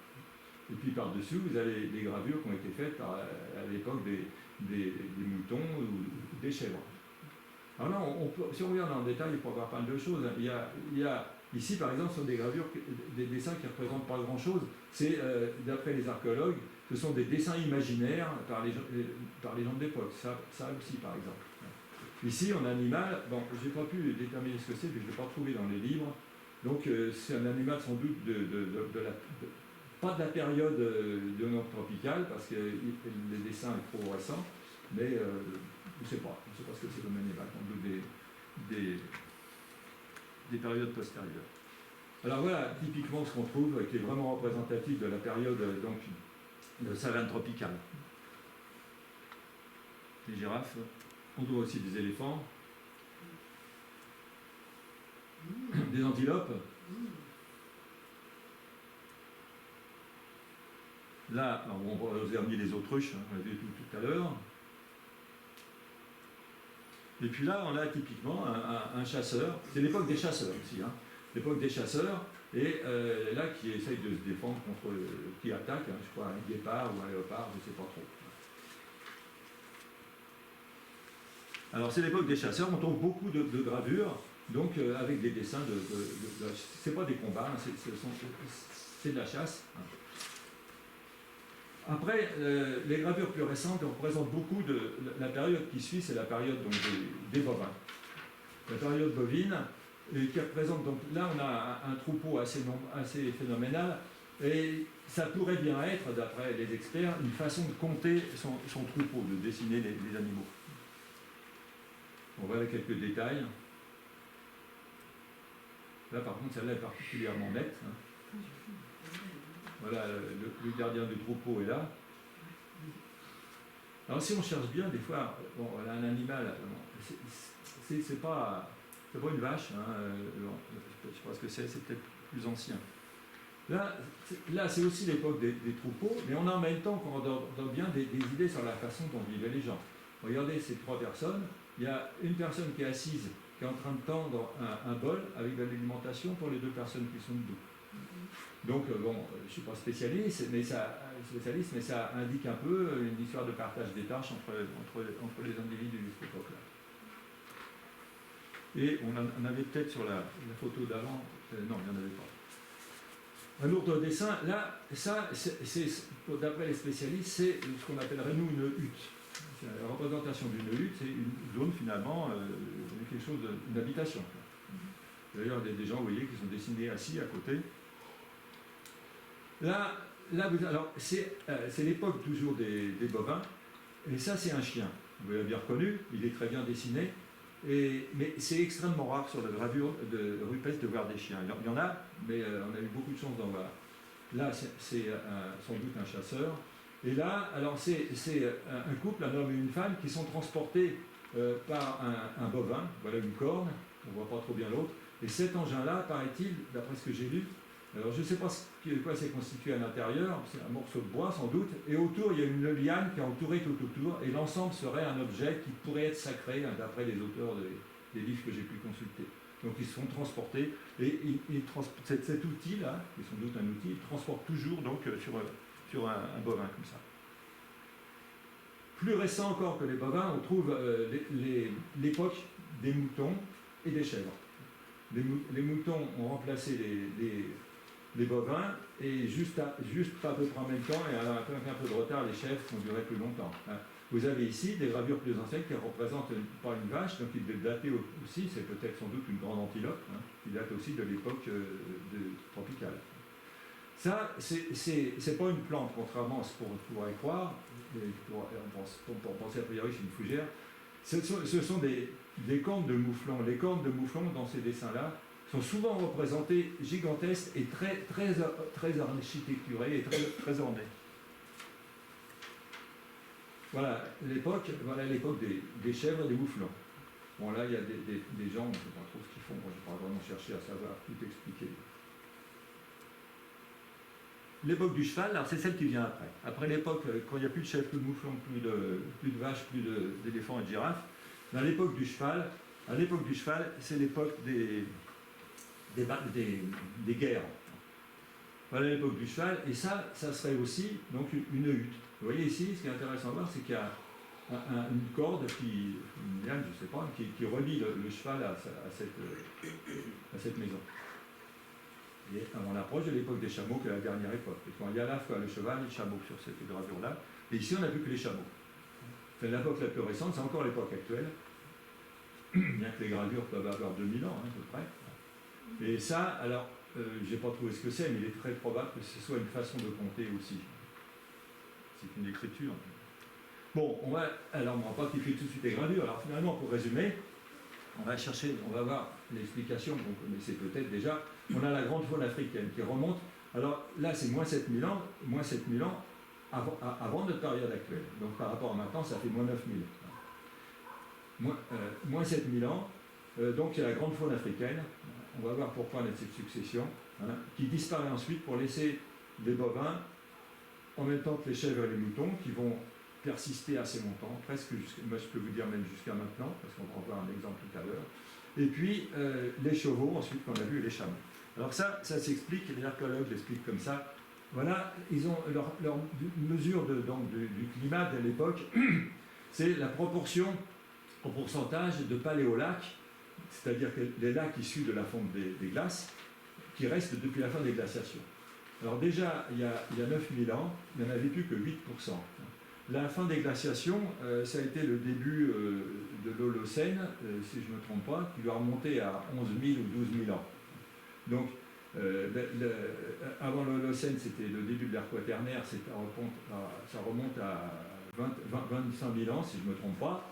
Et puis par-dessus, vous avez des gravures qui ont été faites à l'époque des moutons ou des chèvres. Alors là, si on regarde en détail, il peut y avoir pas mal de choses. Il y a ici, par exemple, sur des gravures, des dessins qui ne représentent pas grand-chose. C'est, d'après les archéologues, ce sont des dessins imaginaires par les gens de l'époque. Ça aussi, par exemple. Ici, on a un animal, bon, je n'ai pas pu déterminer ce que c'est, mais je ne l'ai pas trouvé dans les livres. Donc, c'est un animal sans doute pas de la période de l'Europe tropicale, parce que le dessin est trop récent, mais je ne sais pas ce que c'est comme animal, sans doute des périodes postérieures. Alors voilà, typiquement ce qu'on trouve, qui est vraiment représentatif de la période donc, de savane tropicale. Les girafes, on trouve aussi des éléphants, des antilopes. Là, on vous a remis les autruches, on l'a vu tout à l'heure. Et puis là, on a typiquement un chasseur. C'est l'époque des chasseurs aussi. Hein. L'époque des chasseurs, et là, qui essaye de se défendre contre qui attaque, hein, je crois, un guépard ou un léopard, je ne sais pas trop. Alors, c'est l'époque des chasseurs, on trouve beaucoup de gravures, donc avec des dessins c'est pas des combats, hein, c'est de la chasse. Hein. Après, les gravures plus récentes représentent beaucoup de la période qui suit, c'est la période donc, des bovins. La période bovine, qui représente, donc là on a un troupeau assez phénoménal, et ça pourrait bien être, d'après les experts, une façon de compter son troupeau, de dessiner les animaux. On voit là quelques détails. Là, par contre, celle-là est particulièrement nette. Hein. Voilà, le gardien du troupeau est là. Alors, si on cherche bien, des fois, bon, voilà, un animal, c'est pas une vache, hein, je sais pas ce que c'est peut-être plus ancien. Là c'est aussi l'époque des troupeaux, mais on a en même temps, quand on donne bien, des idées sur la façon dont vivaient les gens. Regardez ces trois personnes. Il y a une personne qui est assise, qui est en train de tendre un bol avec de l'alimentation pour les deux personnes qui sont debout. Donc, bon, je ne suis pas spécialiste, mais ça indique un peu une histoire de partage des tâches entre les individus de cette époque-là. Et on en avait peut-être sur la photo d'avant, non, il n'y en avait pas. Un autre dessin, là, ça, d'après les spécialistes, c'est ce qu'on appellerait nous une hutte. La représentation d'une hutte, c'est une zone finalement, quelque chose d'une habitation. D'ailleurs, il y a des gens, vous voyez, qui sont dessinés assis à côté. Là alors, c'est l'époque toujours des bovins, et ça, c'est un chien. Vous l'avez bien reconnu, il est très bien dessiné. Mais c'est extrêmement rare sur la gravure rupestre de voir des chiens. Il y en a, mais on a eu beaucoup de chance d'en voir. Là, c'est sans doute un chasseur. Et là, alors c'est un couple, un homme et une femme, qui sont transportés par un bovin. Voilà une corne, on ne voit pas trop bien l'autre. Et cet engin-là, paraît-il, d'après ce que j'ai lu, alors je ne sais pas de quoi c'est constitué à l'intérieur, c'est un morceau de bois sans doute, et autour il y a une liane qui est entourée tout autour, et l'ensemble serait un objet qui pourrait être sacré, hein, d'après les auteurs des livres que j'ai pu consulter. Donc ils sont transportés, et cet outil-là, qui est sans doute un outil, il transporte toujours donc, sur un bovin comme ça. Plus récent encore que les bovins, on trouve l'époque des moutons et des chèvres. Les moutons ont remplacé les bovins, et juste à peu près en même temps, et avec un peu de retard, les chèvres ont duré plus longtemps. Vous avez ici des gravures plus anciennes qui représentent pas une vache, donc il est daté aussi, c'est peut-être sans doute une grande antilope, qui date aussi de l'époque tropicale. Ça, c'est pas une plante, contrairement à ce qu'on pourrait croire, pour penser a priori c'est une fougère. Ce sont des cornes de mouflon. Les cornes de mouflon, dans ces dessins-là, sont souvent représentées gigantesques et très architecturées et très ornées. Voilà l'époque des chèvres et des mouflons. Bon, là, il y a des gens, on ne sait pas trop ce qu'ils font, moi je n'ai pas vraiment cherché à savoir tout expliquer. L'époque du cheval, alors c'est celle qui vient après. Après l'époque, quand il n'y a plus de chèvres, plus de mouflons, plus de vaches, plus d'éléphants et de girafes, à l'époque du cheval, c'est l'époque des guerres. Voilà l'époque du cheval, et ça serait aussi donc une hutte. Vous voyez ici, ce qui est intéressant à voir, c'est qu'il y a une corde, une liane, je ne sais pas, qui relie le cheval à cette maison. Et on approche de l'époque des chameaux, qui est la dernière époque. Il y a à la fois le cheval et le chameau sur cette gravure-là, et ici on n'a plus que les chameaux. C'est l'époque la plus récente, c'est encore l'époque actuelle, bien que les gravures peuvent avoir 2000 ans, à peu près. Et ça, alors, je n'ai pas trouvé ce que c'est, mais il est très probable que ce soit une façon de compter aussi. C'est une écriture. Bon, on va pas cliquer tout de suite les gravures. Alors finalement, pour résumer, on va voir l'explication, vous connaissez peut-être déjà. On a la grande faune africaine qui remonte. Alors là, c'est moins 7000 ans avant notre période actuelle. Donc par rapport à maintenant, ça fait moins 9000. Moins 7000 ans. Donc c'est la grande faune africaine. On va voir pourquoi on a cette succession, qui disparaît ensuite pour laisser des bovins, en même temps que les chèvres et les moutons, qui vont persister assez longtemps, presque moi je peux vous dire même jusqu'à maintenant, parce qu'on va en voir un exemple tout à l'heure. Et puis les chevaux, ensuite qu'on a vu, et les chameaux. Alors ça s'explique, les archéologues l'expliquent comme ça. Voilà, ils ont leur mesure du climat de l'époque, c'est la proportion au pourcentage de paléolacs, c'est-à-dire les lacs issus de la fonte des glaces, qui restent depuis la fin des glaciations. Alors déjà, il y a 9000 ans, il n'y en avait plus que 8%. La fin des glaciations, ça a été le début de l'Holocène, si je ne me trompe pas, qui doit remonter à 11 000 ou 12 000 ans. Donc, avant l'Holocène, c'était le début de l'ère quaternaire, ça remonte à 25 000 ans, si je ne me trompe pas.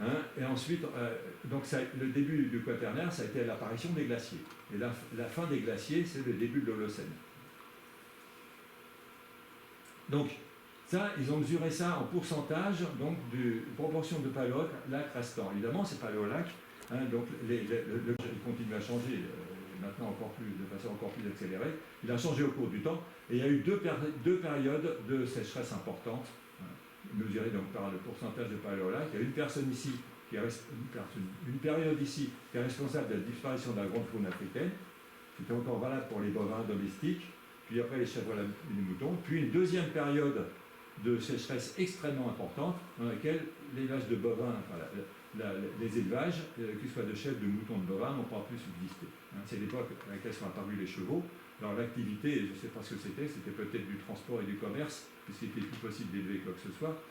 Hein, et ensuite, donc le début du Quaternaire, ça a été l'apparition des glaciers. Et la fin des glaciers, c'est le début de l'Holocène. Donc, ça, ils ont mesuré ça en pourcentage donc, de proportion de paléolac restant. Évidemment, c'est paléolac, hein, donc le continue à changer, maintenant encore plus, de façon encore plus accélérée. Il a changé au cours du temps, et il y a eu deux périodes de sécheresse importantes, hein, mesurées donc, par le pourcentage de paléolac. Il y a une personne ici, une période ici, qui est responsable de la disparition de la grande faune africaine. C'était encore valable pour les bovins domestiques, puis après les chèvres et les moutons, puis une deuxième période de sécheresse extrêmement importante dans laquelle l'élevage de bovins, enfin, les élevages, qu'ils soient de chèvres, de moutons, de bovins, n'ont pas pu subsister. Hein, c'est l'époque à laquelle sont apparus les chevaux. Alors l'activité, je ne sais pas ce que c'était peut-être du transport et du commerce, puisqu'il était plus possible d'élever quoi que ce soit.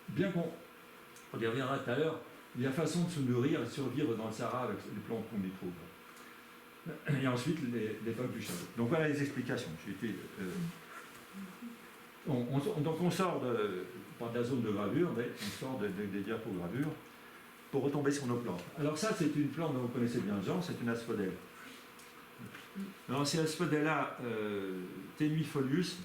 Bien qu'on y reviendra tout à l'heure, il y a façon de se nourrir et de survivre dans le Sahara avec les plantes qu'on y trouve. Et ensuite, l'époque du chameau. Donc voilà les explications. Donc on sort pas de la zone de gravure, mais on sort des diapogravures pour retomber sur nos plantes. Alors ça, c'est une plante dont vous connaissez bien le genre, c'est une asphodèle. Alors c'est Asphodela tenuifolius,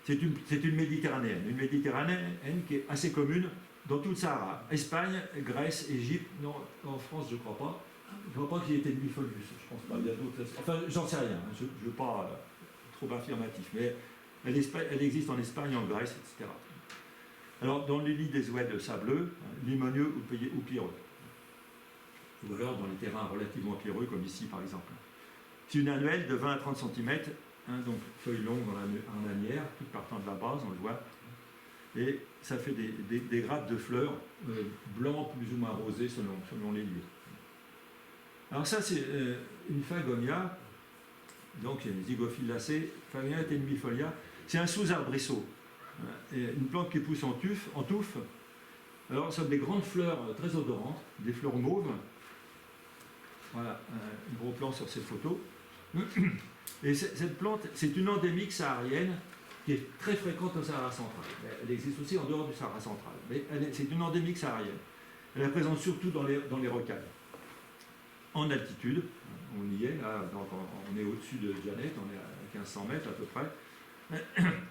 c'est une méditerranéenne. Une méditerranéenne qui est assez commune dans tout le Sahara. Espagne, Grèce, Égypte, non, en France je ne crois pas. Je ne crois pas qu'il y ait tenuifolius, je pense pas. Il y a d'autres. Enfin, j'en sais rien, je ne veux pas trop affirmatif, mais elle existe en Espagne, en Grèce, etc. Alors, dans les lits des oueds sableux, limonieux ou pierreux. Ou alors dans les terrains relativement pierreux, comme ici par exemple. C'est une annuelle de 20 à 30 cm, hein, donc feuilles longues en lanière, toutes partant de la base, on le voit. Et ça fait des grappes de fleurs blancs plus ou moins rosés selon les lieux. Alors ça, c'est une phagonia, donc il y a les zygophyllacées, Phagonia tenuifolia. C'est un sous-arbrisseau, une plante qui pousse en touffe. Alors, ce sont des grandes fleurs très odorantes, des fleurs mauves. Voilà, un gros plan sur cette photo. Et cette plante, c'est une endémique saharienne qui est très fréquente au Sahara central. Elle existe aussi en dehors du Sahara central, mais c'est une endémique saharienne. Elle est présente surtout dans les rocailles. En altitude, on y est, là, donc on est au-dessus de Janet, on est à 1500 mètres à peu près.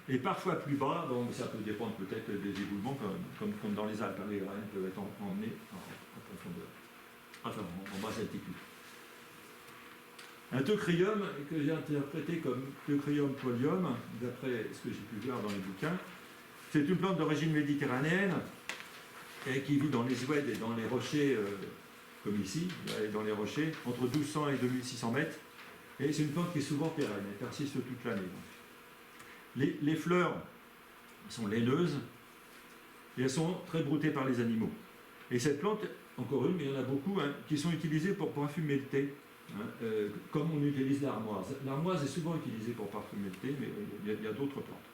Et parfois plus bas, bon, ça peut dépendre peut-être des éboulements, comme dans les Alpes, les graines peuvent être emmenées en profondeur, enfin en basse altitude. Un teucrium que j'ai interprété comme teucrium polium, d'après ce que j'ai pu voir dans les bouquins, c'est une plante d'origine méditerranéenne et qui vit dans les oueds et dans les rochers, comme ici, dans les rochers, entre 1200 et 2600 mètres. Et c'est une plante qui est souvent pérenne, elle persiste toute l'année. Les fleurs sont laineuses et elles sont très broutées par les animaux. Et cette plante, encore une, mais il y en a beaucoup, hein, qui sont utilisées pour parfumer le thé, hein, comme on utilise l'armoise. L'armoise est souvent utilisée pour parfumer le thé, mais il y a d'autres plantes.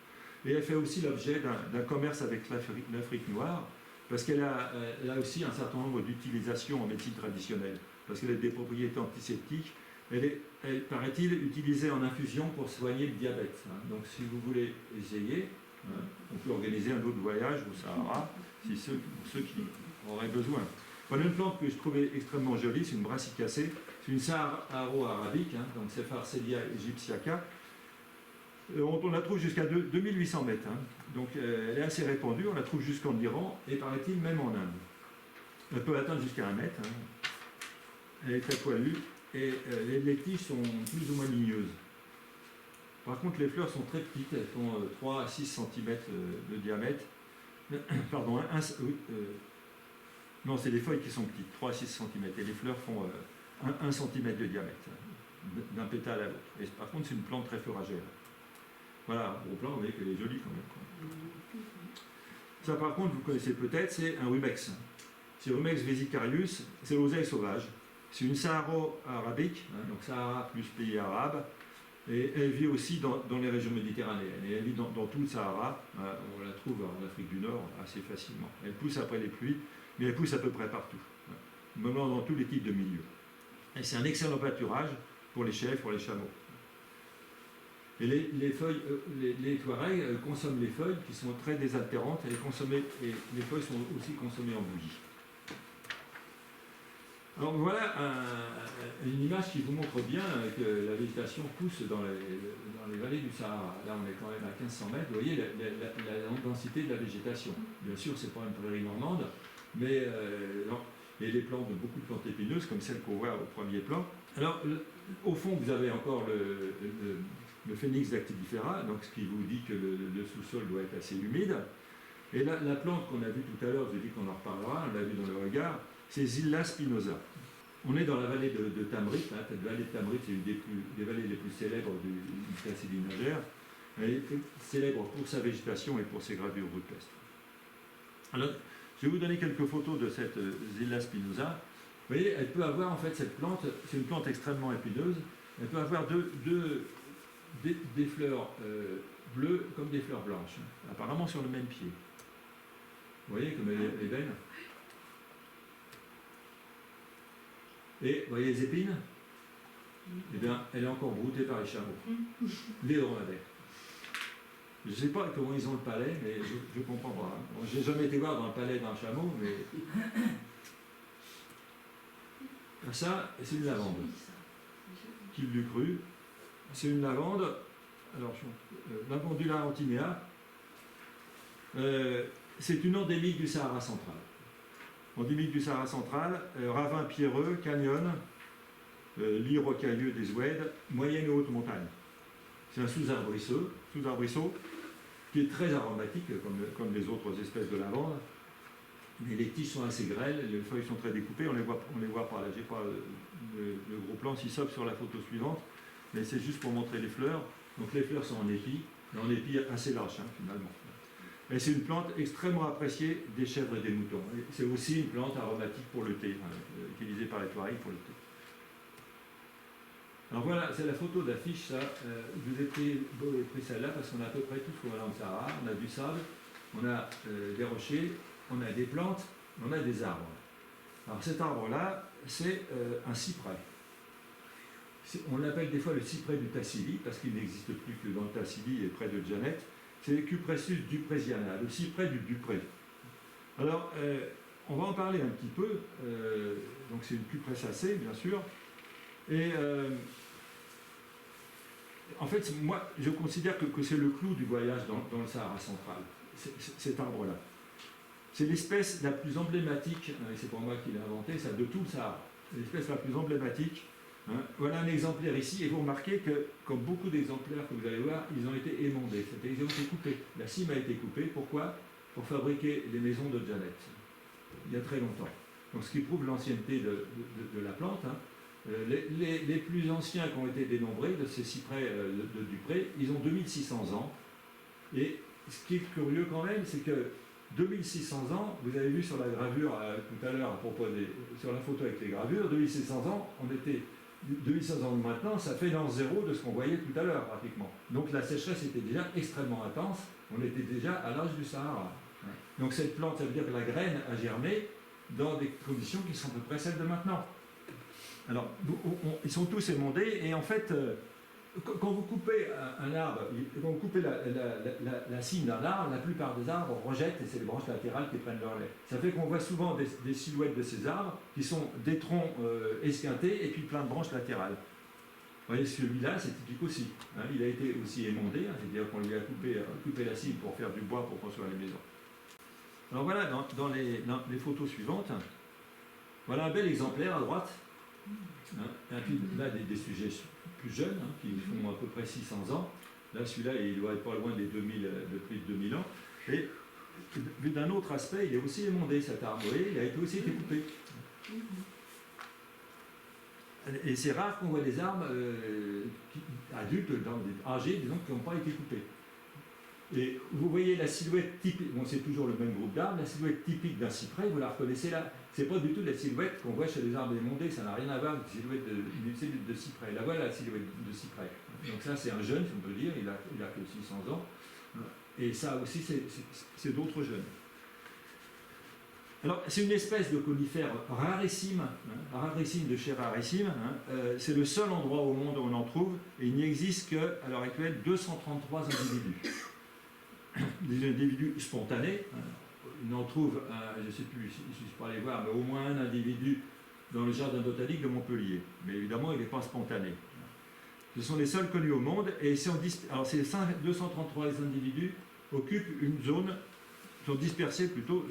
Et elle fait aussi l'objet d'un commerce avec l'Afrique noire, parce qu'elle a aussi un certain nombre d'utilisations en médecine traditionnelle, parce qu'elle a des propriétés antiseptiques. Elle, paraît-il, utilisée en infusion pour soigner le diabète. Hein. Donc si vous voulez essayer, hein, on peut organiser un autre voyage au Sahara, si ceux qui auraient besoin. Voilà une plante que je trouvais extrêmement jolie, c'est une brassicacée, c'est une Saharo-arabique, hein, donc c'est Pharsalia egyptiaca. On la trouve jusqu'à 2800 mètres, hein. Donc elle est assez répandue, on la trouve jusqu'en Iran et paraît-il même en Inde. Elle peut atteindre jusqu'à 1 mètre, hein. Elle est très poilue et les tiges sont plus ou moins ligneuses. Par contre, les fleurs sont très petites, elles font 3 à 6 cm de diamètre. Pardon, non, c'est les feuilles qui sont petites, 3 à 6 cm, et les fleurs font 1 cm de diamètre, d'un pétale à l'autre. Et par contre, c'est une plante très fourragère. Voilà, gros plan, vous voyez qu'elle est jolie quand même. Ça, par contre, vous connaissez peut-être, c'est un rumex. C'est Rumex vesicarius, c'est l'oseille sauvage. C'est une Saharo-arabique, hein, donc Sahara plus pays arabe, et elle vit aussi dans les régions méditerranéennes. Et elle vit dans tout le Sahara, on la trouve en Afrique du Nord assez facilement. Elle pousse après les pluies, mais elle pousse à peu près partout, même dans tous les types de milieux. Et c'est un excellent pâturage pour les chèvres, pour les chameaux. Et les feuilles, les Touaregs consomment les feuilles qui sont très désaltérantes, et les feuilles sont aussi consommées en bouillie. Alors voilà une image qui vous montre bien que la végétation pousse dans les vallées du Sahara. Là, on est quand même à 1500 mètres. Vous voyez la densité de la végétation. Bien sûr, c'est pas une prairie normande, mais et les plantes, beaucoup de plantes épineuses, comme celle qu'on voit au premier plan. Alors, au fond, vous avez encore le Phoenix dactylifera, donc ce qui vous dit que le sous-sol doit être assez humide. Et la plante qu'on a vue tout à l'heure, je vous dis qu'on en reparlera, on l'a vue dans le regard, c'est Zilla spinosa. On est dans la vallée de Tamrit. Cette vallée de Tamrit, c'est une des vallées les plus célèbres du Cassilie nagère. Elle est célèbre pour sa végétation et pour ses gravures rupestres. Alors, je vais vous donner quelques photos de cette Zilla spinosa. Vous voyez, elle peut avoir en fait cette plante, c'est une plante extrêmement épineuse, elle peut avoir des fleurs bleues comme des fleurs blanches, apparemment sur le même pied. Vous voyez comme elle est belle. Et vous voyez les épines? Eh bien, elle est encore broutée par les chameaux, les dromadaires. Je ne sais pas comment ils ont le palais, mais je ne comprends pas. Bon, je n'ai jamais été voir dans le palais d'un chameau, mais... Ça, c'est une lavande. Qui l'eût cru? C'est une lavande, alors, Lavandula antinea. C'est une endémique du Sahara central. Endémique du Sahara central, ravin pierreux, canyon, lits rocailleux des ouèdes, moyenne et haute montagne. C'est un sous-arbrisseau qui est très aromatique, comme les autres espèces de lavande. Mais les tiges sont assez grêles, les feuilles sont très découpées, on les voit par là. J'ai pas le gros plan SISOP sur la photo suivante, mais c'est juste pour montrer les fleurs. Donc les fleurs sont en épi, mais en épi assez large finalement. Et c'est une plante extrêmement appréciée des chèvres et des moutons. C'est aussi une plante aromatique pour le thé, utilisée par les Touaregs pour le thé. Alors voilà, c'est la photo d'affiche, ça. Je vous ai pris celle-là parce qu'on a à peu près tout ce qu'on a dans le Sahara. On a du sable, on a des rochers, on a des plantes, on a des arbres. Alors cet arbre-là, c'est un cyprès. On l'appelle des fois le cyprès du Tassili, parce qu'il n'existe plus que dans le Tassili et près de Janet. C'est le Cupressus dupresiana, le cyprès du Dupré. Alors, on va en parler un petit peu. Donc c'est une Cupressacée, bien sûr. Et en fait, moi, je considère que c'est le clou du voyage dans le Sahara central, cet arbre-là. C'est l'espèce la plus emblématique, et c'est pour moi qui l'ai inventé, ça, de tout le Sahara. C'est l'espèce la plus emblématique. Voilà un exemplaire ici, et vous remarquez que, comme beaucoup d'exemplaires que vous allez voir, ils ont été émondés, c'est-à-dire ils ont été coupés. La cime a été coupée, pourquoi? Pour fabriquer les maisons de Janet, il y a très longtemps. Donc ce qui prouve l'ancienneté de la plante. Les plus anciens qui ont été dénombrés, de ces cyprès de Dupré, ils ont 2600 ans. Et ce qui est curieux quand même, c'est que 2600 ans, vous avez vu sur la gravure tout à l'heure, à propos sur la photo avec les gravures, 2600 ans, on était 2600 ans de maintenant, ça fait l'an zéro de ce qu'on voyait tout à l'heure pratiquement. Donc la sécheresse était déjà extrêmement intense, on était déjà à l'âge du Sahara. Donc cette plante, ça veut dire que la graine a germé dans des conditions qui sont à peu près celles de maintenant. Alors, ils sont tous émondés, et en fait, quand vous coupez un arbre, quand vous coupez la cime d'un arbre, la plupart des arbres rejettent, et c'est les branches latérales qui prennent leur lait. Ça fait qu'on voit souvent des silhouettes de ces arbres qui sont des troncs esquintés et puis plein de branches latérales. Vous voyez, celui-là, c'est typique aussi. Il a été aussi émondé, c'est-à-dire qu'on lui a coupé la cime pour faire du bois pour construire les maisons. Alors voilà, dans les photos suivantes, voilà un bel exemplaire à droite. Et puis là, des sujets plus jeunes, qui font à peu près 600 ans. Là, celui-là, il doit être pas loin des plus de 2000 ans. Et vu d'un autre aspect, il est aussi émondé, cet arbre. Vous voyez, il a aussi été coupé. Et c'est rare qu'on voit des arbres adultes, âgés, disons, qui n'ont pas été coupés. Et vous voyez la silhouette typique, bon, c'est toujours le même groupe d'arbres, la silhouette typique d'un cyprès, vous la reconnaissez là. C'est pas du tout la silhouette qu'on voit chez les arbres émondés, ça n'a rien à voir avec une silhouette de cyprès. Là, voilà la silhouette de cyprès. Donc ça, c'est un jeune, si on peut dire, il a que 600 ans. Et ça aussi, c'est d'autres jeunes. Alors, c'est une espèce de conifère rarissime, rarissime de chez rarissime. C'est le seul endroit au monde où on en trouve, et il n'y existe qu'à l'heure actuelle 233 individus. Des individus spontanés. On en trouve, je ne sais plus si je peux aller voir, mais au moins un individu dans le jardin botanique de Montpellier. Mais évidemment, il n'est pas spontané. Ce sont les seuls connus au monde, et alors ces 233 individus occupent une zone, sont dispersés plutôt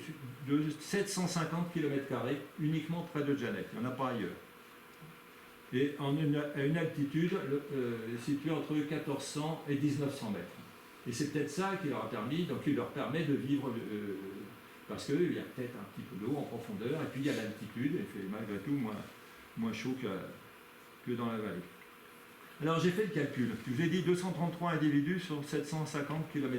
de 750 km² uniquement près de Janet. Il n'y en a pas ailleurs. Et à une altitude située entre 1400 et 1900 mètres. Et c'est peut-être ça qui leur a permis, donc qui leur permet de vivre, parce qu'il y a peut-être un petit peu d'eau en profondeur, et puis il y a l'altitude, et il fait malgré tout moins chaud que dans la vallée. Alors j'ai fait le calcul, je vous ai dit 233 individus sur 750 km².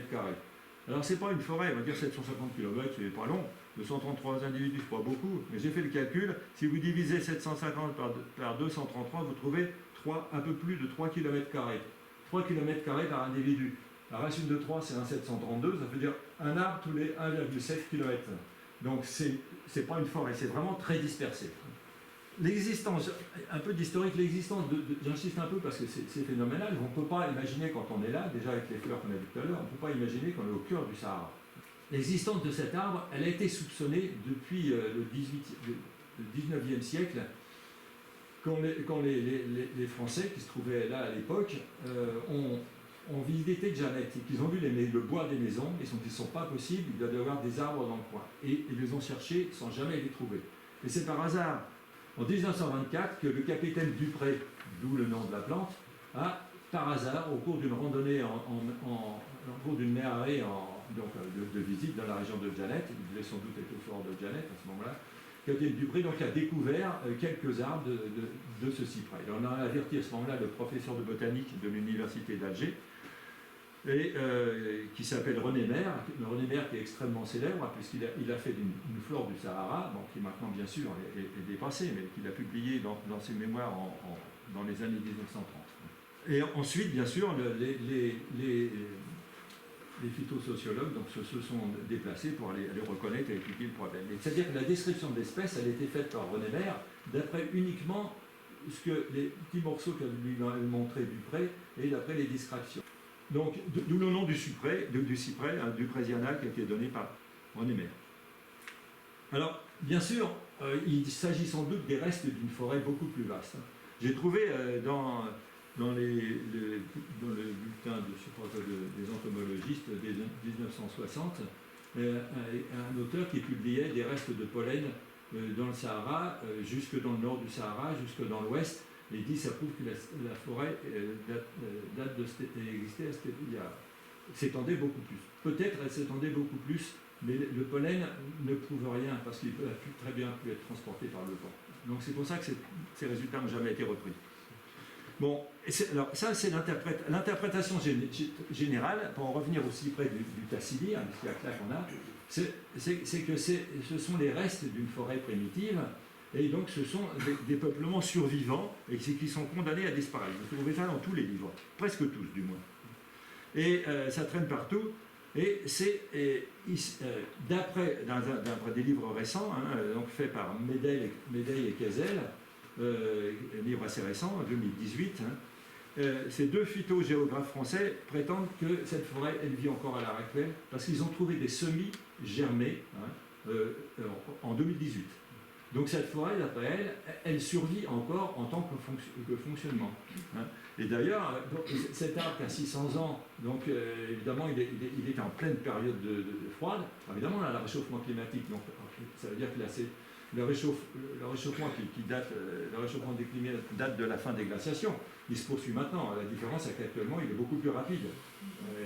Alors c'est pas une forêt, on va dire 750 km, c'est pas long, 233 individus, c'est pas beaucoup, mais j'ai fait le calcul, si vous divisez 750 par 233, vous trouvez un peu plus de 3 km². 3 km² par individu. La racine de 3, c'est un 732, ça veut dire un arbre tous les 1,7 km. Donc c'est pas une forêt, c'est vraiment très dispersé. L'existence, un peu d'historique, j'insiste un peu parce que c'est phénoménal, on ne peut pas imaginer quand on est là, déjà avec les fleurs qu'on a vues tout à l'heure, on ne peut pas imaginer qu'on est au cœur du Sahara. L'existence de cet arbre, elle a été soupçonnée depuis le 19e siècle, quand les Français qui se trouvaient là à l'époque ont visité Janet et qu'ils ont vu le bois des maisons, ils se sont dit, ce n'est pas possible, il doit y avoir des arbres dans le coin. Et ils les ont cherchés sans jamais les trouver. Et c'est par hasard, en 1924, que le capitaine Dupré, d'où le nom de la plante, a, par hasard, au cours d'une randonnée, au cours d'une méharée de visite dans la région de Janet, il devait sans doute être au fort de Janet à ce moment-là, le capitaine Dupré donc, a découvert quelques arbres de ce cyprès. Et on a averti à ce moment-là le professeur de botanique de l'université d'Alger, et qui s'appelle René Maire, qui est extrêmement célèbre, puisqu'il a fait une flore du Sahara, bon, qui maintenant bien sûr est dépassée, mais qu'il a publié dans ses mémoires dans les années 1930. Et ensuite, bien sûr, les phytosociologues donc, se sont déplacés pour aller reconnaître et étudier le problème. C'est-à-dire que la description de l'espèce, elle a été faite par René Maire, d'après uniquement ce que les petits morceaux que lui a montré Dupré, et d'après les descriptions. Donc, d'où le nom du cyprès, Dupresiana, qui a été donné par René Maire. Alors, bien sûr, il s'agit sans doute des restes d'une forêt beaucoup plus vaste. J'ai trouvé dans le bulletin des entomologistes des 1960 un auteur qui publiait des restes de pollen dans le Sahara, jusque dans le nord du Sahara, jusque dans l'ouest. Et dit, ça prouve que la forêt s'étendait beaucoup plus. Peut-être elle s'étendait beaucoup plus, mais le pollen ne prouve rien parce qu'il peut très bien pu être transporté par le vent. Donc c'est pour ça que ces résultats n'ont jamais été repris. Bon, alors ça c'est l'interprétation générale, pour en revenir aussi près du Tassili, hein, parce qu'il y a là qu'on a, c'est que ce sont les restes d'une forêt primitive. Et donc ce sont des peuplements survivants et qui sont condamnés à disparaître. Vous trouvez ça dans tous les livres, presque tous du moins. Et ça traîne partout. Et c'est d'après des livres récents, hein, donc fait par Médeille et Kezel, un livre assez récent, en 2018, hein, ces deux phytogéographes français prétendent que cette forêt, elle vit encore à l'heure actuelle, parce qu'ils ont trouvé des semis germés en 2018. Donc cette forêt, d'après elle survit encore en tant que fonctionnement. Hein. Et d'ailleurs, cet arbre qui a 600 ans, donc évidemment, il est en pleine période de froide. Alors, évidemment, on a le réchauffement climatique, donc ça veut dire que là, c'est le réchauffement le réchauffement des climats date de la fin des glaciations. Il se poursuit maintenant. La différence, c'est qu'actuellement, il est beaucoup plus rapide.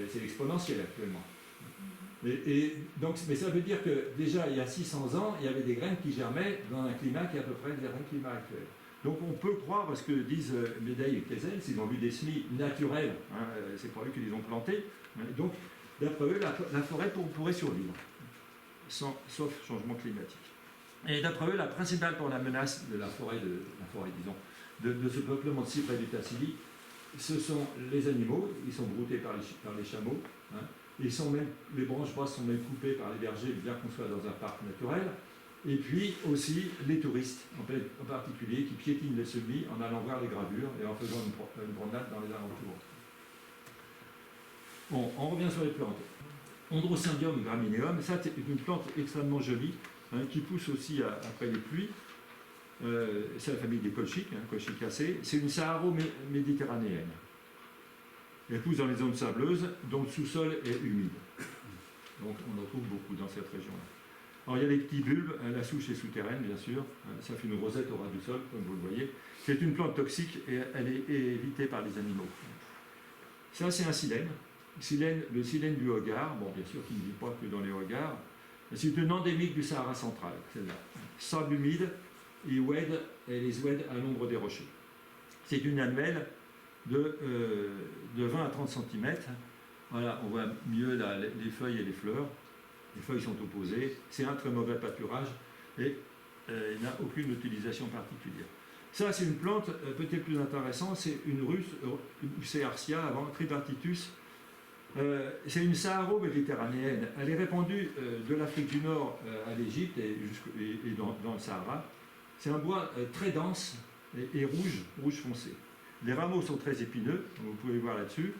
C'est exponentiel actuellement. Mais ça veut dire que déjà il y a 600 ans, il y avait des graines qui germaient dans un climat qui est à peu près le climat actuel. Donc on peut croire, parce que disent Médeille et Kezel, s'ils ont vu des semis naturels, hein, c'est pas eux qui les ont plantés, hein, donc d'après eux, la forêt pourrait survivre, sauf changement climatique. Et d'après eux, la principale pour la menace de la forêt, de ce peuplement de cyprès du Tassili, ce sont les animaux, ils sont broutés par les chameaux, hein, les branches basses sont même coupées par les bergers, bien qu'on soit dans un parc naturel. Et puis aussi les touristes, en particulier, qui piétinent les semis en allant voir les gravures et en faisant une promenade dans les alentours. Bon, on revient sur les plantes. Androcyndium gramineum, ça c'est une plante extrêmement jolie, hein, qui pousse aussi après les pluies. c'est la famille des colchiques, colchicacées. C'est une saharo-méditerranéenne. Elle pousse dans les zones sableuses, dont le sous-sol est humide. Donc on en trouve beaucoup dans cette région-là. Alors il y a les petits bulbes, la souche est souterraine bien sûr, ça fait une rosette au ras du sol, comme vous le voyez. C'est une plante toxique et elle est évitée par les animaux. Ça c'est un silène, le silène du Hogar, bon bien sûr qui ne vit pas que dans les Hogars. C'est une endémique du Sahara central, celle-là. Sable humide et les ouèdes à l'ombre des rochers. C'est une annuelle de 20 à 30 cm. Voilà, on voit mieux là, les feuilles et les fleurs. Les feuilles sont opposées. C'est un très mauvais pâturage et il n'a aucune utilisation particulière. Ça, c'est une plante peut-être plus intéressante. C'est une russe, Ucearcia avant, Tripartitus. C'est une saharo-méditerranéenne. Elle est répandue de l'Afrique du Nord à l'Égypte et dans le Sahara. C'est un bois très dense et rouge foncé. Les rameaux sont très épineux, comme vous pouvez voir là-dessus.